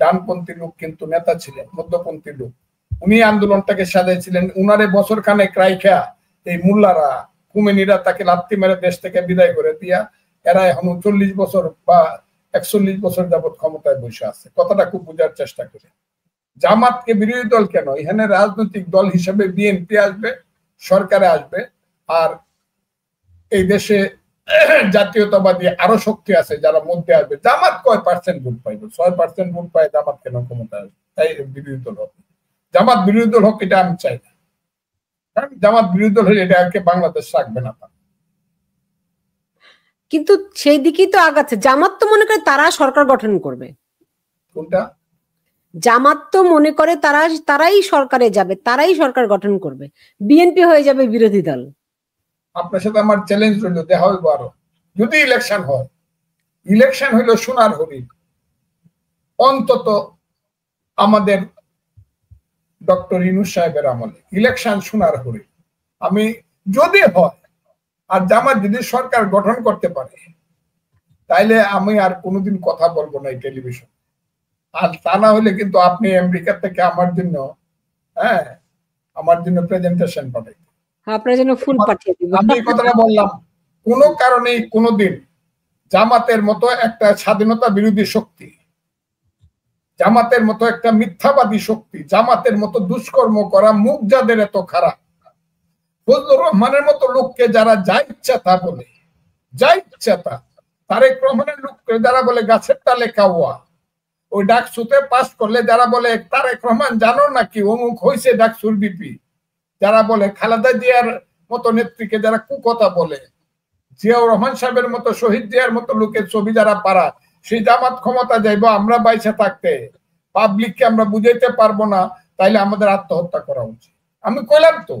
ডানপন্থী লোক কিন্তু নেতা ছিলেন, মধ্যপন্থী লোক। উনি আন্দোলনটাকে সাজাইছিলেন। উনারে বছর খানেক রাইখা এই মুল্লারা, কুমেনিরা তাকে লাত্তি মেরে দেশ থেকে বিদায় করে দিয়া এরা এখন 40 বছর বা 41 বছর যাবৎ ক্ষমতায় বসে আছে। কথাটা খুব বোঝার চেষ্টা করে। জামাতকে বিরোধী দল কেন? এখানে রাজনৈতিক দল হিসেবে বিএনপি আসবে, সরকারে আসবে, আর এই দেশে জাতীয়তাবাদী আরো শক্তি আছে যারা মধ্যে আসবে। জামাত কয় % ভোট পাইবে? 6% ভোট পায়, জামাত কেন ক্ষমতা আসবে? তাই বিরোধী দল হোক, জামাত বিরোধী দল হোক, এটা আমি চাই না। কারণ জামাত বিরোধী দল হলে এটাকে বাংলাদেশ রাখবে না। কিন্তু সেই দিকেই তো আগাচ্ছে। জামাত তো মনে করে তারা সরকার গঠন করবে। কোনটা? জামাত তো মনে করে তারাই সরকারে যাবে, তারাই সরকার গঠন করবে, বিএনপি হয়ে যাবে বিরোধী দল। আপনার সাথে আমার চ্যালেঞ্জ রইল, দেখা হইব আরো যদি ইলেকশন হয়। ইলেকশন হইল সোনার হরিণ। অন্তত আমাদের ডক্টর ইউনূস সাহেবের আমলে ইলেকশন শোনার পরে আমি যদি হয় আর জামাত যদি সরকার গঠন করতে পারে তাইলে আমি আর কোনোদিন কথা বলবো না এই টেলিভিশন। আর তা না হলে কিন্তু আপনি আমেরিকা থেকে আমার জন্য প্রেজেন্টেশন পাঠাই, আপনার জন্য ফুল পাঠিয়ে দিব। আমি এই কথাটা বললাম, কোনো কারণে কোনোদিন জামাতের মতো একটা স্বাধীনতা বিরোধী শক্তি, জামাতের মতো একটা মিথ্যাবাদী শক্তি, জামাতের মতো দুষ্কর্ম করা মুখ যাদের এত খারাপ, ফজলুর রহমানের মতো লোককে যারা যা ইচ্ছা তা বলে, যা ইচ্ছা তা, তারেক রহমানের লোককে যারা বলে গাছের তালে কাওয়া, ওই ডাকসুতে পাস করলে যারা বলে তারেক রহমান জানো নাকি অমুক হয়েছে ডাকসুর বিপি, যারা বলে খালেদা জিয়ার মতো নেত্রীকে যারা কুকথা বলে, জিয়াউর রহমান সাহেবের মতো, শহীদ জিয়ার মতো লোকের ছবি যারা পারা, সেই জামাত ক্ষমতা যাইব আমরা বাইসে থাকতে, পাবলিককে আমরা বুঝাইতে পারবো না, তাইলে আমাদের আত্মহত্যা করা উচিত। আমি কইলাম তো,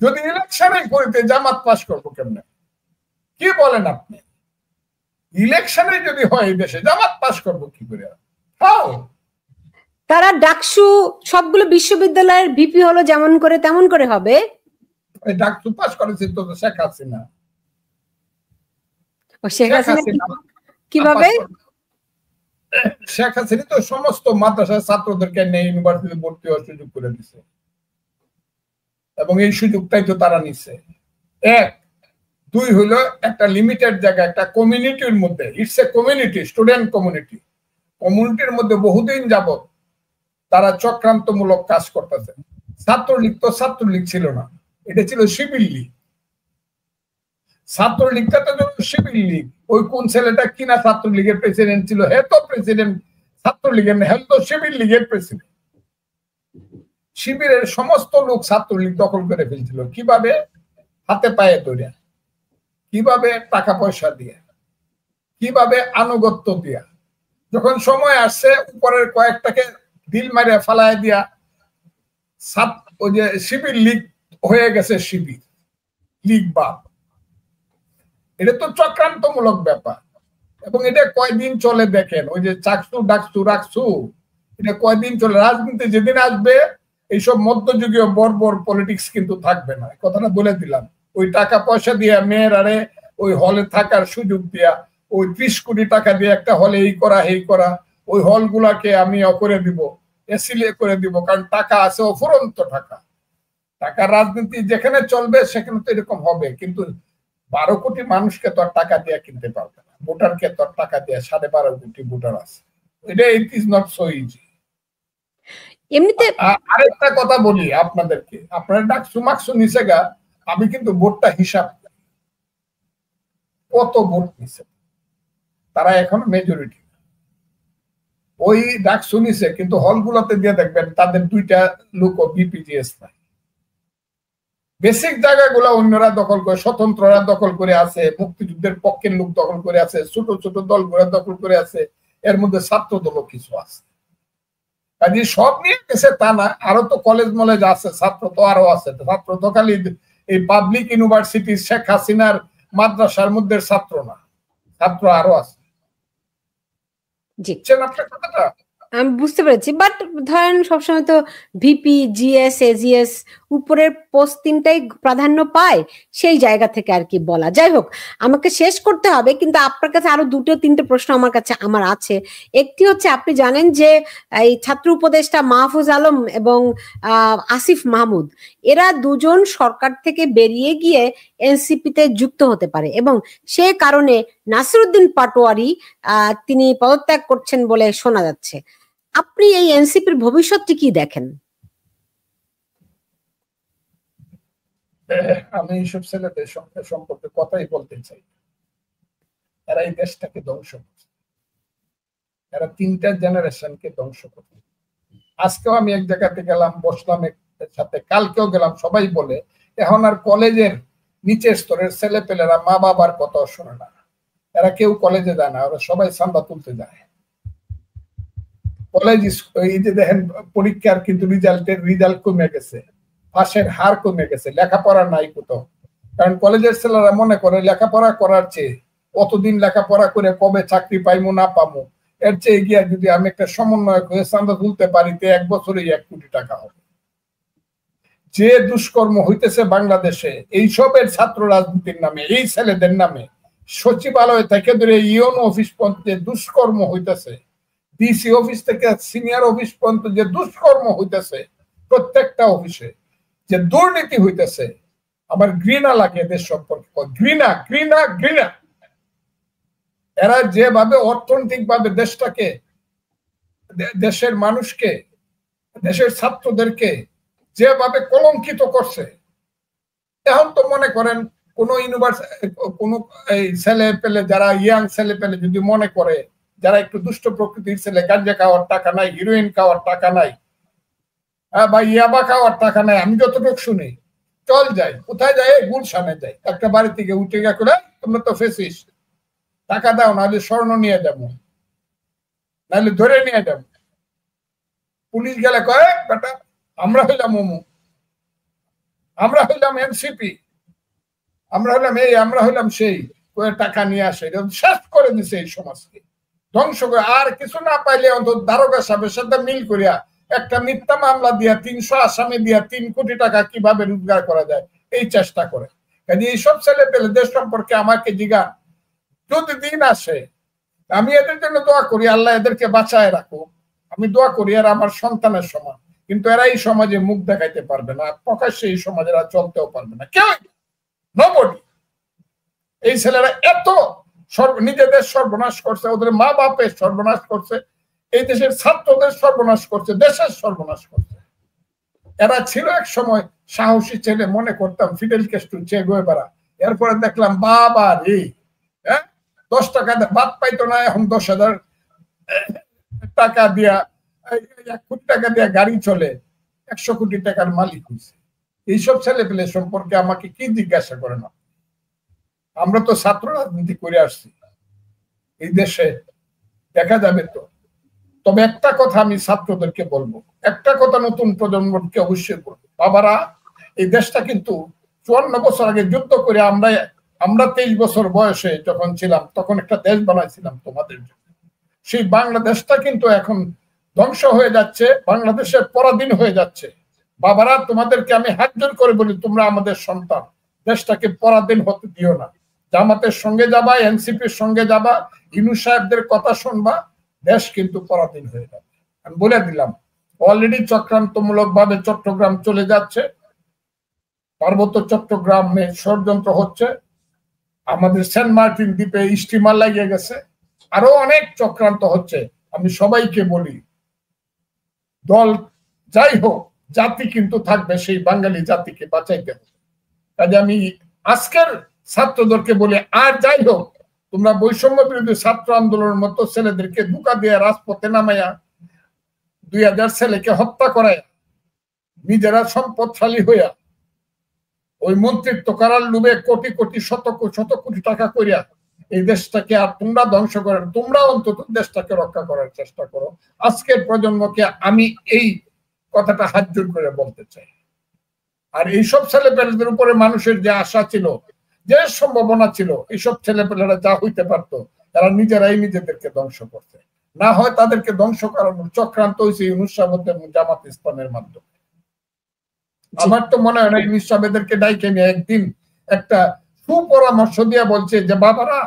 যদি ইলেকশনে করিতে জামাত পাস করবো কেমনে? কি বলেন আপনি? ইলেকশনে যদি হয় এই দেশে জামাত পাস করবো কি করে? তারা ডাকসু সবগুলো বিশ্ববিদ্যালয়ের ভিপি হলো যেমন করে তেমন করে হবে। ডাকসু পাস করেছে তো শেখ হাসিনা। শেখ হাসিনা কিভাবে? শেখ হাসিনা তো সমস্ত মাদ্রাসার ছাত্রদেরকে নিয়ে ইউনিভার্সিটি ভর্তি হওয়ার সুযোগ করে দিছে, এবং এই সুযোগটাই তো তারা নিচ্ছে। এক, দুই হলো একটা লিমিটেড জায়গা, একটা কমিউনিটির মধ্যে, it's a community, student community, কমিউনিটির মধ্যে বহুদিন যাবত তারা চক্রান্তমূলক কাজ করতেছে। ছাত্রলীগ তো ছাত্রলীগ ছিল না, এটা ছিল শিবির লীগ। ছাত্রলীগটা তো শিবির লীগ, ওই কোন ছেলেটা কিনা ছাত্রলীগের প্রেসিডেন্ট ছিল, হে তো প্রেসিডেন্ট ছাত্রলীগের না, হে তো শিবির লীগের প্রেসিডেন্ট। শিবিরের সমস্ত লোক ছাত্রলীগ দখল করে ফেলছিল। কিভাবে? হাতে পায়ে ধরে, কিভাবে? টাকা পয়সা দিয়ে, কিভাবে? আনুগত্য দিয়া। যখন সময় আসছে উপরের কয়েকটাকে দিল মারিয়া ফালায় দিয়া ওই যে শিবির লীগ হয়ে গেছে শিবির লীগ বাপ। এটা তো চক্রান্তমূলক ব্যাপার, এবং এটা কয়দিন চলে দেখেন। ওই যে চাকসু ডাকসু রাখছু, এটা কয়দিন চলে। রাজনীতি যেদিন আসবে এইসব মধ্যযুগীয় বর্বর পলিটিক্স কিন্তু থাকবে না, কথাটা বলে দিলাম। ওই টাকা পয়সা দিয়া মেয়ের আরে ওই হলে থাকার সুযোগ দিয়া, ওই 30 কোটি টাকা দিয়ে একটা হলে এই করা এই করা, ওই হলগুলাকে আমি করে দিব, এসিলে করে দিব, কারণ টাকা আছে, অফুরন্ত টাকা। টাকা রাজনীতি যেখানে চলবে সেখানে তো এরকম হবে, কিন্তু 12 কোটি মানুষকে তো আর টাকা দিয়ে কিনতে পারবে না, ভোটারকে তো আর টাকা দিয়ে, 12.5 কোটি ভোটার আছে, এটা it is not so easy. এমনিতে আরেকটা কথা বলি আপনাদেরকে, আপনারা ডাকসু মাকসু নিচে গা, আমি কিন্তু ভোটটা হিসাব, কত ভোট নিছে তারা, এখন মেজরিটি। ওই ডাকসু নিছে, কিন্তু হলগুলোতে দিয়ে দেখবেন তাদের 2টা লোক বিপিজিএস নাই। বেসিক জায়গাগুলো অন্যরা দখল করে, স্বতন্ত্ররা দখল করে আছে, মুক্তিযুদ্ধের পক্ষের লোক দখল করে আছে, ছোট ছোট দলগুলো দখল করে আছে, এর মধ্যে ছাত্র দল কিছু আছে। কাজে সব নিয়ে গেছে তা না, আরো তো কলেজ মলেজ আছে, ছাত্র তো আরো আছে। ছাত্র তো খালি এই পাবলিক ইউনিভার্সিটি শেখ হাসিনার মাদ্রাসার মধ্যে ছাত্র না, ছাত্র আরো আছে। জি, আমি বুঝতে পেরেছি। বাট ধরেন সবসময় তো ভিপি, জিএস, এজিএস উপরের পোস্ট 3টাই প্রাধান্য পায়, সেই জায়গা থেকে আর কি বলা। যাই হোক, আমাকে শেষ করতে হবে, কিন্তু আপনার কাছে আরো 2-3টে প্রশ্ন আমার আছে। একটি হচ্ছে, আপনি জানেন যে এই ছাত্র উপদেষ্টা মাহফুজ আলম এবং আসিফ মাহমুদ, এরা দুজন সরকার থেকে বেরিয়ে গিয়ে এনসিপিতে যুক্ত হতে পারে, এবং সে কারণে নাসিরউদ্দিন পাটোয়ারি তিনি পদত্যাগ করছেন বলে শোনা যাচ্ছে। আপনি এই এনসিপির ভবিষ্যৎটি কি দেখেন? আমি এইসব ছেলেদের সম্পর্কে কথাই বলতে চাই। এরা এই দেশটাকে ধ্বংস করছে, এরা 3টা জেনারেশনকে ধ্বংস করছে। আজকেও আমি এক জায়গাতে গেলাম, বসলাম এর সাথে, কালকেও গেলাম, সবাই বলে এখন আর কলেজের নিচের স্তরের ছেলে পেলেরা মা বাবার কথা শোনে না, এরা কেউ কলেজে যায় না, ওরা সবাই চাঁদা তুলতে যায়। কলেজ এই যে দেখেন পরীক্ষার কিন্তু রেজাল্ট কমে গেছে, পাশের হার কমে গেছে, লেখাপড়া নাই কোথাও। কারণ কলেজের ছেলেরা মনে করে লেখাপড়া করার চেয়ে অতদিন লেখাপড়া করে কবে চাকরি পাইমো না পামো, এর চেয়ে গিয়া যদি আমি একটা সমন্বয়ক হয়ে চাঁদা তুলতে পারি, 1 বছরেই 1 কোটি টাকা হবে। যে দুষ্কর্ম হইতেছে বাংলাদেশে এইসবের ছাত্র রাজনীতির নামে, এই ছেলেদের নামে, সচিবালয় থেকে ধরে ইউনো অফিস পর্যন্ত যে দুষ্কর্ম হইতেছে, ডিসি অফিস থেকে সিনিয়র অফিস পর্যন্ত যে দুষ্কর্ম হইতেছে, প্রত্যেকটা অফিসে যে দুর্নীতি হইতেছে, আমার ঘৃণা লাগে এদের সম্পর্কে। ঘৃণা ঘৃণা ঘৃণা। এরা যেভাবে অর্থনৈতিক ভাবে দেশটাকে, দেশের মানুষকে, দেশের ছাত্রদেরকে যেভাবে কলঙ্কিত করছে, এখন তো মনে করেন কোন ইউনিভার্সিটি, কোন ছেলে পেলে, যারা ইয়াং ছেলে পেলে যদি মনে করে, যারা একটু দুষ্ট প্রকৃতির ছেলে, গাঁজা খাওয়ার টাকা নাই, হিরোইন খাওয়ার টাকা নাই, বা ইয়াবা খাওয়ার টাকা নাই, আমি যতটুকু শুনি, চল যাই, কোথায় যায়? গুলশানে যাই, একটা বাড়ি থেকে উঠে গা করে, তোমরা তো ফেসিস, টাকা দাও, নাহলে স্বর্ণ নিয়ে যাবো, নাহলে ধরে নিয়ে যাবো। পুলিশ গেলে কয়, বেটা আমরা হইলাম মোমো, আমরা হইলাম এনসিপি, আমরা হইলাম এই, আমরা হইলাম সেই, টাকা নিয়ে আসে। শেষ করে দিছে এই সমাজকে, ধ্বংস করে। আর কিছু না পাইলে অন্তত দারোগা সাহেবের সাথে মিল করিয়া একটা মিথ্যা মামলা দিয়া 300 আসামি দিয়া 3 কোটি টাকা কিভাবে রোজগার করা যায় এই চেষ্টা করে। কাজে এইসব ছেলে পেলে দেশ সম্পর্কে আমাকে জিজ্ঞান, যদি দিন আসে, আমি এদের জন্য দোয়া করি, আল্লাহ এদেরকে বাঁচায় রাখুক। আমি দোয়া করি এরা আমার সন্তানের সমান, কিন্তু এরা এই সমাজে মুখ দেখাইতে পারবে না, প্রকাশ্যে এই সমাজে এরা চলতেও পারবে না, কেউ, নবডি। এই ছেলেরা এত নিজেদের সর্বনাশ করছে, ওদের মা বাপের সর্বনাশ করছে, এই দেশের ছাত্রদের সর্বনাশ করছে, দেশের সর্বনাশ করছে। এরা ছিল এক সময় সাহসী ছেলে, মনে করতাম ফিডেল ক্যাস্ট্রো, চে গুয়েভারা। এরপরে দেখলাম বাবা রে, 10 টাকা ভাত পাইতো না, এখন 10,000 টাকা দিয়া, 1 কোটি টাকা দিয়া গাড়ি চলে, 100 কোটি টাকার মালিক হয়েছে। এইসব ছেলে পেলে সম্পর্কে আমাকে কি জিজ্ঞাসা করে না? আমরা তো ছাত্র রাজনীতি করে আসছি এই দেশে, দেখা যাবে তো। তবে একটা কথা আমি ছাত্রদেরকে বলবো, একটা কথা নতুন প্রজন্মকে অবশ্যই বলবো, বাবারা, এই দেশটা কিন্তু 54 বছর আগে যুদ্ধ করে আমরা 23 বছর বয়সে যখন ছিলাম, তখন একটা দেশ বানাইছিলাম তোমাদের জন্য। সেই বাংলাদেশটা কিন্তু এখন ধ্বংস হয়ে যাচ্ছে, বাংলাদেশের পরাধীন হয়ে যাচ্ছে। বাবারা, তোমাদেরকে আমি হাত জোর করে বলি, তোমরা আমাদের সন্তান, দেশটাকে পরাধীন হতে দিও না। জামাতের সঙ্গে যাবা, এনসিপির সঙ্গে যাবা, ইনু সাহেবদের কথা শুনবা, দেশ কিন্তু পরাধীন হয়ে যাবে। আমি বলে দিলাম, অলরেডি চক্রান্তমূলক ভাবে চট্টগ্রাম চলে যাচ্ছে, পার্বত্য চট্টগ্রামে ষড়যন্ত্র হচ্ছে, আমাদের সেন্ট মার্টিন দ্বীপে স্টিমার লাগিয়ে গেছে, আরো অনেক চক্রান্ত হচ্ছে। আমি সবাইকে বলি, দল যাই হোক, জাতি কিন্তু থাকবে, সেই বাঙালি জাতিকে বাঁচাইতে হবে। কাজে আমি আজকের ছাত্রদেরকে বলি, আর যাই হোক, তোমরা বৈষম্য বিরোধী ছাত্র আন্দোলনের মতো ছেলেদেরকে ধোঁকা দিয়ে রাজপথে নামাইয়া 2000 ছেলেকে হত্যা করায় নিজেরা সম্পদশালী হইয়া ওই মন্ত্রিত্ব করার লোভে কোটি কোটি শত কোটি টাকা করিয়া এই দেশটাকে আর তোমরা ধ্বংস করেন, তোমরা অন্তত দেশটাকে রক্ষা করার চেষ্টা করো। আজকের প্রজন্মকে আমি এই কথাটা হাত জোর করে বলতে চাই। আর এইসব ছেলেপেলেদের উপরে মানুষের যে আশা ছিল, যে সম্ভাবনা ছিল, এইসব ছেলেপেলেরা যা হইতে পারতো, তারা নিজেরাই নিজেদেরকে ধ্বংস করছে। না হয় তাদেরকে ধ্বংস করানোর চক্রান্ত হয়েছে ইউনূস সাহেব এবং জামাত ইসলামের মাধ্যমে। আমার তো মনে হয় না ইউনূস সাহেব এদেরকে ডাইকে নিয়ে একদিন একটা সুপরামর্শ দিয়ে বলছে যে, বাবারা,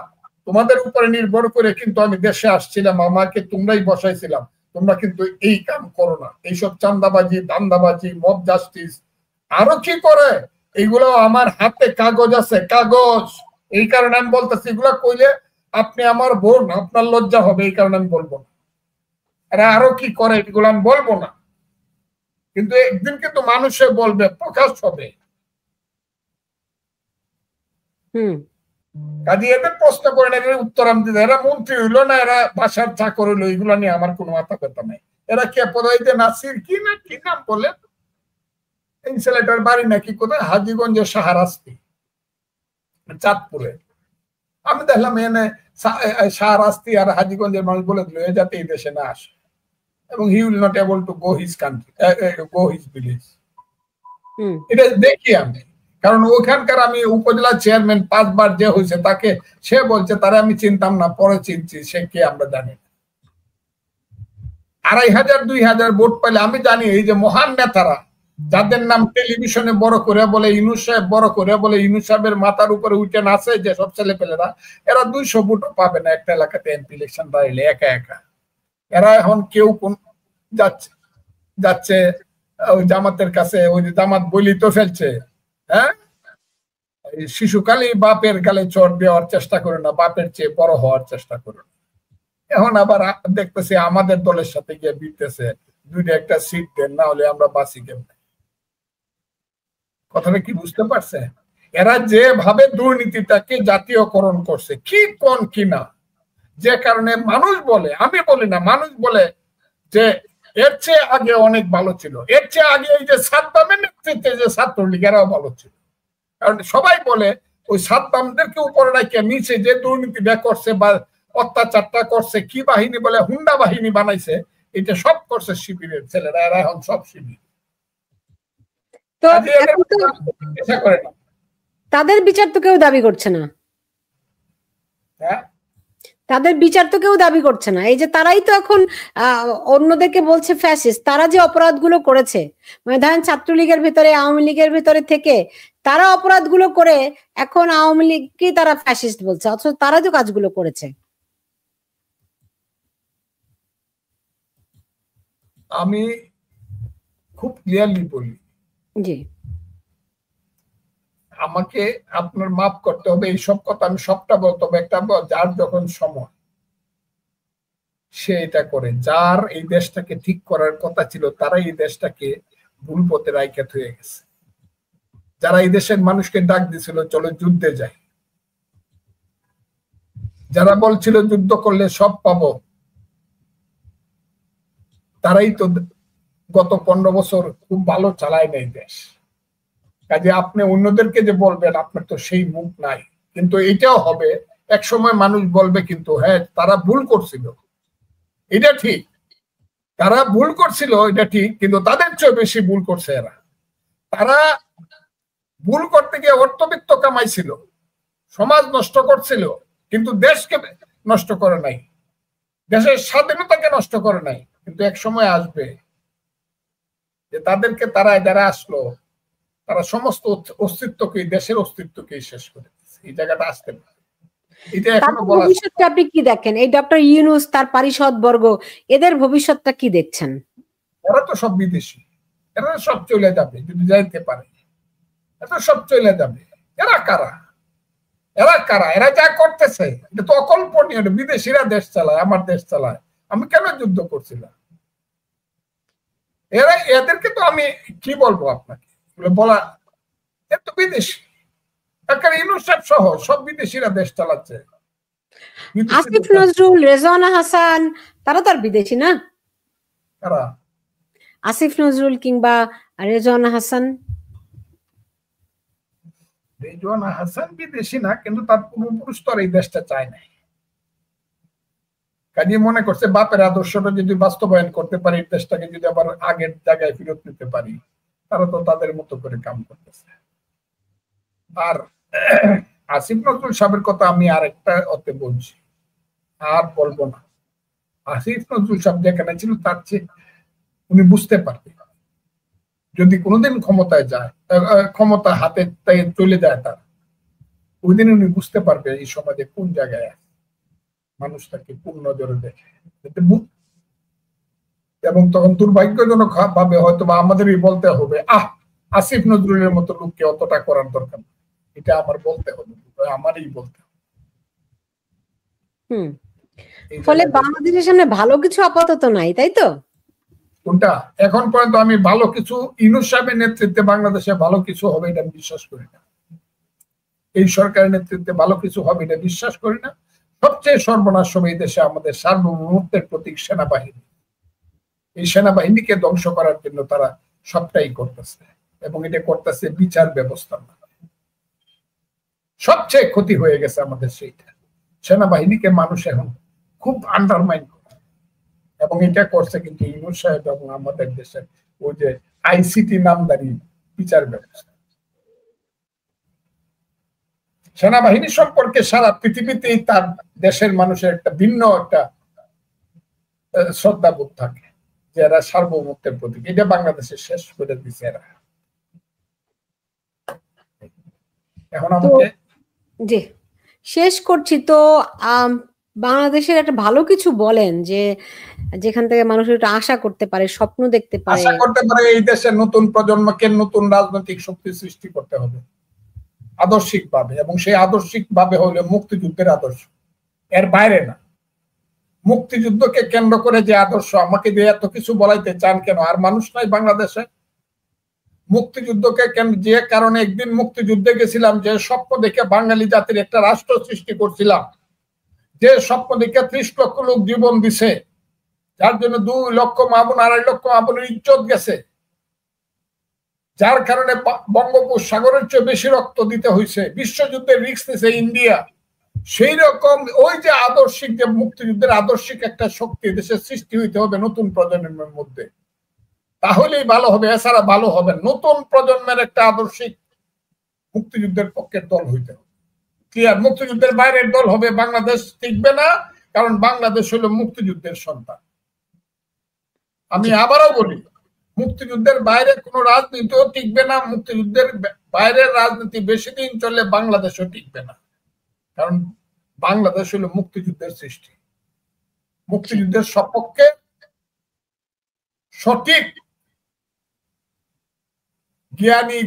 তোমাদের উপরে নির্ভর করে কিন্তু আমি দেশে আসছিলাম, আমাকে তোমরাই বসাইছিলাম, তোমরা কিন্তু এই কাম করো না, এইসব চান্দাবাজি, দান্দাবাজি, মব জাস্টিস, আরো কি করে, এইগুলো আমার হাতে কাগজ আছে, কাগজ। এই কারণে আমি বলতেছি, এগুলা কইলে আপনি আমার বোন, আপনার লজ্জা হবে, এই কারণে আমি বলবো না। এরা আরো কি করে এগুলো আমি বলবো না, কিন্তু একদিন কিন্তু মানুষে বলবে, প্রকাশ হবে। কাজে এদের প্রশ্ন করে না, এদের উত্তর আমি দিতে, এরা মন্ত্রী হইলো না, এরা বাসার চাকর হইলো, এগুলো নিয়ে আমার কোনো মাথা ব্যথা নাই। এরা কে পদাইতে নাসির কি না কি নাম বলে, এই ছেলেটার বাড়ি নাকি কোথায় হাজীগঞ্জের শাহরাস্তি, চাঁদপুরে। আমি দেখলাম এনে শাহরাস্তি আর হাজীগঞ্জের মানুষ বলে দিল যাতে এই দেশে না আসে, এবং he will not able to go his country, go his village. এটা দেখি আমি, কারণ ওখানকার আমি উপজেলা চেয়ারম্যান 5 বার যে হয়েছে, তাকে সে বলছে তারা আমি চিনতাম না, পরে চিনছি, সে কে আমরা জানি না। 2500 2000 ভোট পেলে, আমি জানি এই যে মহান নেতারা যাদের নাম টেলিভিশনে বড় করে বলে ইউনূস সাহেব, বড় করে বলে ইউনূস সাহেবের মাথার উপরে উঠে নাচে যে সব ছেলে পেলেরা, এরা 200 ভোটও পাবে না একটা এলাকাতে এমপি ইলেকশন দাঁড়াইলে একা একা। এরা এখন কেউ কোন যাচ্ছে ওই জামাতের কাছে, ওই জামাত বলি তো ফেলছে, হ্যাঁ, শিশুকালে বাপের গালে চড় দেওয়ার চেষ্টা করে না, বাপের চেয়ে বড় হওয়ার চেষ্টা করে না। এখন আবার দেখতেছি আমাদের দলের সাথে গিয়ে বিটতেছে, 2টা একটা সিট দেন, না হলে আমরা বাঁচি কেমনে। কথাটা কি বুঝতে পারছে? এরা যেভাবে দুর্নীতিটাকে জাতীয়করণ করছে, কি কোন কিনা, যে কারণে মানুষ বলে, আমি বলি না, মানুষ বলে যে এর চেয়ে আগে অনেক ভালো ছিল, এর চেয়ে আগে এই যে সাদ্দামের নেতৃত্বে যে ছাত্রলীগ এরাও ভালো ছিল। কারণ সবাই বলে ওই সাদ্দামদেরকে উপরে রাখে নিচে যে দুর্নীতিটা করছে বা অত্যাচারটা করছে, কি বাহিনী বলে, হুন্ডা বাহিনী বানাইছে, এটা সব করছে শিবিরের ছেলেরা, এরা এখন সব শিবির। তাদের বিচার তো কেউ দাবি করছে না, তাদের বিচার তো কেউ দাবি করছে না। এই যে তারাই তো এখন অন্যদেরকে বলছে ফ্যাসিস্ট। তারা যে অপরাধগুলো করেছে, মানে ধরেন ছাত্রলীগের ভিতরে, আওয়ামী লীগের ভিতরে থেকে তারা অপরাধগুলো করে এখন আওয়ামী লীগকে তারা ফ্যাসিস্ট বলছে, অথচ তারা যে কাজগুলো করেছে। আমি খুব ক্লিয়ারলি বলি, জি, আমাকে আপনার মাফ করতে হবে, এইসব কথা আমি সবটা বলতে হবে, একটা যার যখন সময় সে এটা করে, যার এই দেশটাকে ঠিক করার কথা ছিল তারা এই দেশটাকে ভুল পথে রাইখা হয়ে গেছে। যারা এই দেশের মানুষকে ডাক দিছিল চলো যুদ্ধে যাই, যারা বলছিল যুদ্ধ করলে সব পাবো, তারাই তো গত 15 বছর খুব ভালো চালায় নাই দেশ। কাজে আপনি অন্যদেরকে যে বলবেন আপনার তো সেই মুখ নাই, কিন্তু এটাও হবে এক সময় মানুষ বলবে কিন্তু হ্যাঁ তারা ভুল করছিল, এটা ঠিক, তারা ভুল করছিল এটা ঠিক, কিন্তু তাদের চেয়ে বেশি ভুল করছে এরা। তারা ভুল করতে গিয়ে অর্থবিত্ত কামাইছিল, সমাজ নষ্ট করছিল, কিন্তু দেশকে নষ্ট করে নাই, দেশের স্বাধীনতাকে নষ্ট করে নাই। কিন্তু এক সময় আসবে যে তাদেরকে তারা যারা আসলো তারা সমস্ত অস্তিত্বকে, দেশের অস্তিত্বকে শেষ করে দিচ্ছে। এই জায়গাটা আসতে পারে। এটা এখনো বলা। ভবিষ্যৎটা আপনি কি দেখেন? এই ডক্টর ইউনূস, তার পারিষদ বর্গ, এদের ভবিষ্যৎটা কি দেখছেন? এরা তো সব বিদেশি, এরা সব চলে যাবে যদি যাইতে পারে, এরা সব চলে যাবে। এরা কারা? এরা কারা? এরা যা করতেছে এটা তো অকল্পনীয়। বিদেশিরা দেশ চালায়, আমার দেশ চালায়, আমি কেন যুদ্ধ করছিলাম? এরা, এদেরকে তো আমি কি বলবো আপনাকে, বলা এ তো বিদেশি, ইউনূস সাহেব সহ সব বিদেশিরা দেশ চালাচ্ছে। আসিফ নজরুল, রেজওয়ানা হাসান, তারা তো আর বিদেশি না। কারা? আসিফ নজরুল কিংবা রেজওয়ানা হাসান। রেজওয়ানা হাসান বিদেশি না, কিন্তু তার পূর্বপুরুষ তো আর এই দেশটা চায় নাই। কাজে মনে করছে বাপের আদর্শটা যদি বাস্তবায়ন করতে পারি, দেশটাকে যদি আবার আগের জায়গায় ফেরত নিতে পারি, তারা তো তাদের মতো করে কাম করতেছে। আর আসিফ নজরুল সাহেবের কথা আমি আরেকটা অতে বলছি, আর বলবো না। আসিফ নজরুল সাহেব যেখানে ছিল তার চেয়ে উনি বুঝতে পারতেন, যদি কোনোদিন ক্ষমতায় যায়, ক্ষমতা হাতে চলে যায় তার, ওই দিন উনি বুঝতে পারবে এই সমাজে কোন জায়গায় আছে, মানুষ তাকে কোন নজরে দেখে। এবং তখন দুর্ভাগ্যজনক ভাবে হয়তো বা আমাদেরই বলতে হবে, আসিফ নজরুলের মতো লোককে অতটা করার দরকার, এটা আমার বলতে হবে, আমারই বলতে হবে। ফলে বাংলাদেশের সামনে ভালো কিছু আপাতত নাই, তাই তো? কোনটা? এখন পর্যন্ত আমি ভালো কিছু, ইউনূস সাহেবের নেতৃত্বে বাংলাদেশে ভালো কিছু হবে এটা বিশ্বাস করি না। এই সরকারের নেতৃত্বে ভালো কিছু হবে এটা বিশ্বাস করি না। সবচেয়ে সর্বনাশ হবে এই দেশে আমাদের সার্বভৌমত্বের প্রতীক সেনাবাহিনী। এই সেনাবাহিনীকে ধ্বংস করার জন্য তারা সবটাই করতেছে, এবং এটা করতেছে বিচার ব্যবস্থার মাধ্যমে। সবচেয়ে ক্ষতি হয়ে গেছে আমাদের সেইটা, সেনাবাহিনীকে মানুষ এখন খুব আন্ডারমাইন করে, এবং এটা করছে কিন্তু ইউনূস সাহেব এবং আমাদের দেশের ওই যে আইসিটি নামদারি বিচার ব্যবস্থা। সেনাবাহিনী সম্পর্কে সারা পৃথিবীতেই তার দেশের মানুষের একটা ভিন্ন একটা শ্রদ্ধাবোধ থাকে, যে এরা সার্বভৌমত্বের প্রতীক, এটা বাংলাদেশে শেষ করে দিছে এরা। এখন আমাকে জি শেষ করছি তো। বাংলাদেশের একটা ভালো কিছু বলেন যে যেখান থেকে মানুষ একটু আশা করতে পারে, স্বপ্ন দেখতে পারে। আশা করতে পারে এই দেশের নতুন প্রজন্মকে নতুন রাজনৈতিক শক্তি সৃষ্টি করতে হবে আদর্শিক ভাবে, এবং সেই আদর্শিক ভাবে হলে মুক্তিযুদ্ধের আদর্শ, এর বাইরে না। মুক্তিযুদ্ধকে কেন্দ্র করে যে আদর্শ, আমাকে দিয়ে এত কিছু বলাইতে চান কেন? আর মানুষ নাই বাংলাদেশে? মুক্তিযুদ্ধকে যে কারণে একদিন মুক্তিযুদ্ধে গেছিলাম, যে স্বপ্ন দেখে বাঙালি জাতির একটা রাষ্ট্র সৃষ্টি করছিলাম, যে স্বপ্ন দেখে 30 লক্ষ লোক জীবন দিছে, যার জন্য 2 লক্ষ মা-বোন 2.5 লক্ষ মা-বোনের ইজ্জত গেছে, যার কারণে বঙ্গোপসাগরের চেয়ে বেশি রক্ত দিতে হয়েছে, বিশ্বযুদ্ধের রিস্ক নিছে ইন্ডিয়া। সেই রকম ওই যে আদর্শিক, যে মুক্তিযুদ্ধের আদর্শিক একটা শক্তি দেশের সৃষ্টি হইতে হবে নতুন প্রজন্মের মধ্যে, তাহলেই ভালো হবে, এছাড়া ভালো হবে। নতুন প্রজন্মের একটা আদর্শিক মুক্তিযুদ্ধের পক্ষের দল হইতে হবে। ক্লিয়ার? মুক্তিযুদ্ধের বাইরের দল হবে বাংলাদেশ টিকবে না, কারণ বাংলাদেশ হলো মুক্তিযুদ্ধের সন্তান। আমি আবারও বলি, মুক্তিযুদ্ধের বাইরে কোনো রাজনীতিও টিকবে না, মুক্তিযুদ্ধের বাইরের রাজনীতি বেশি দিন চললে বাংলাদেশও টিকবে না, কারণ বাংলাদেশ হলো মুক্তিযুদ্ধের সৃষ্টি। মুক্তিযুদ্ধের সপক্ষে সঠিক জ্ঞানী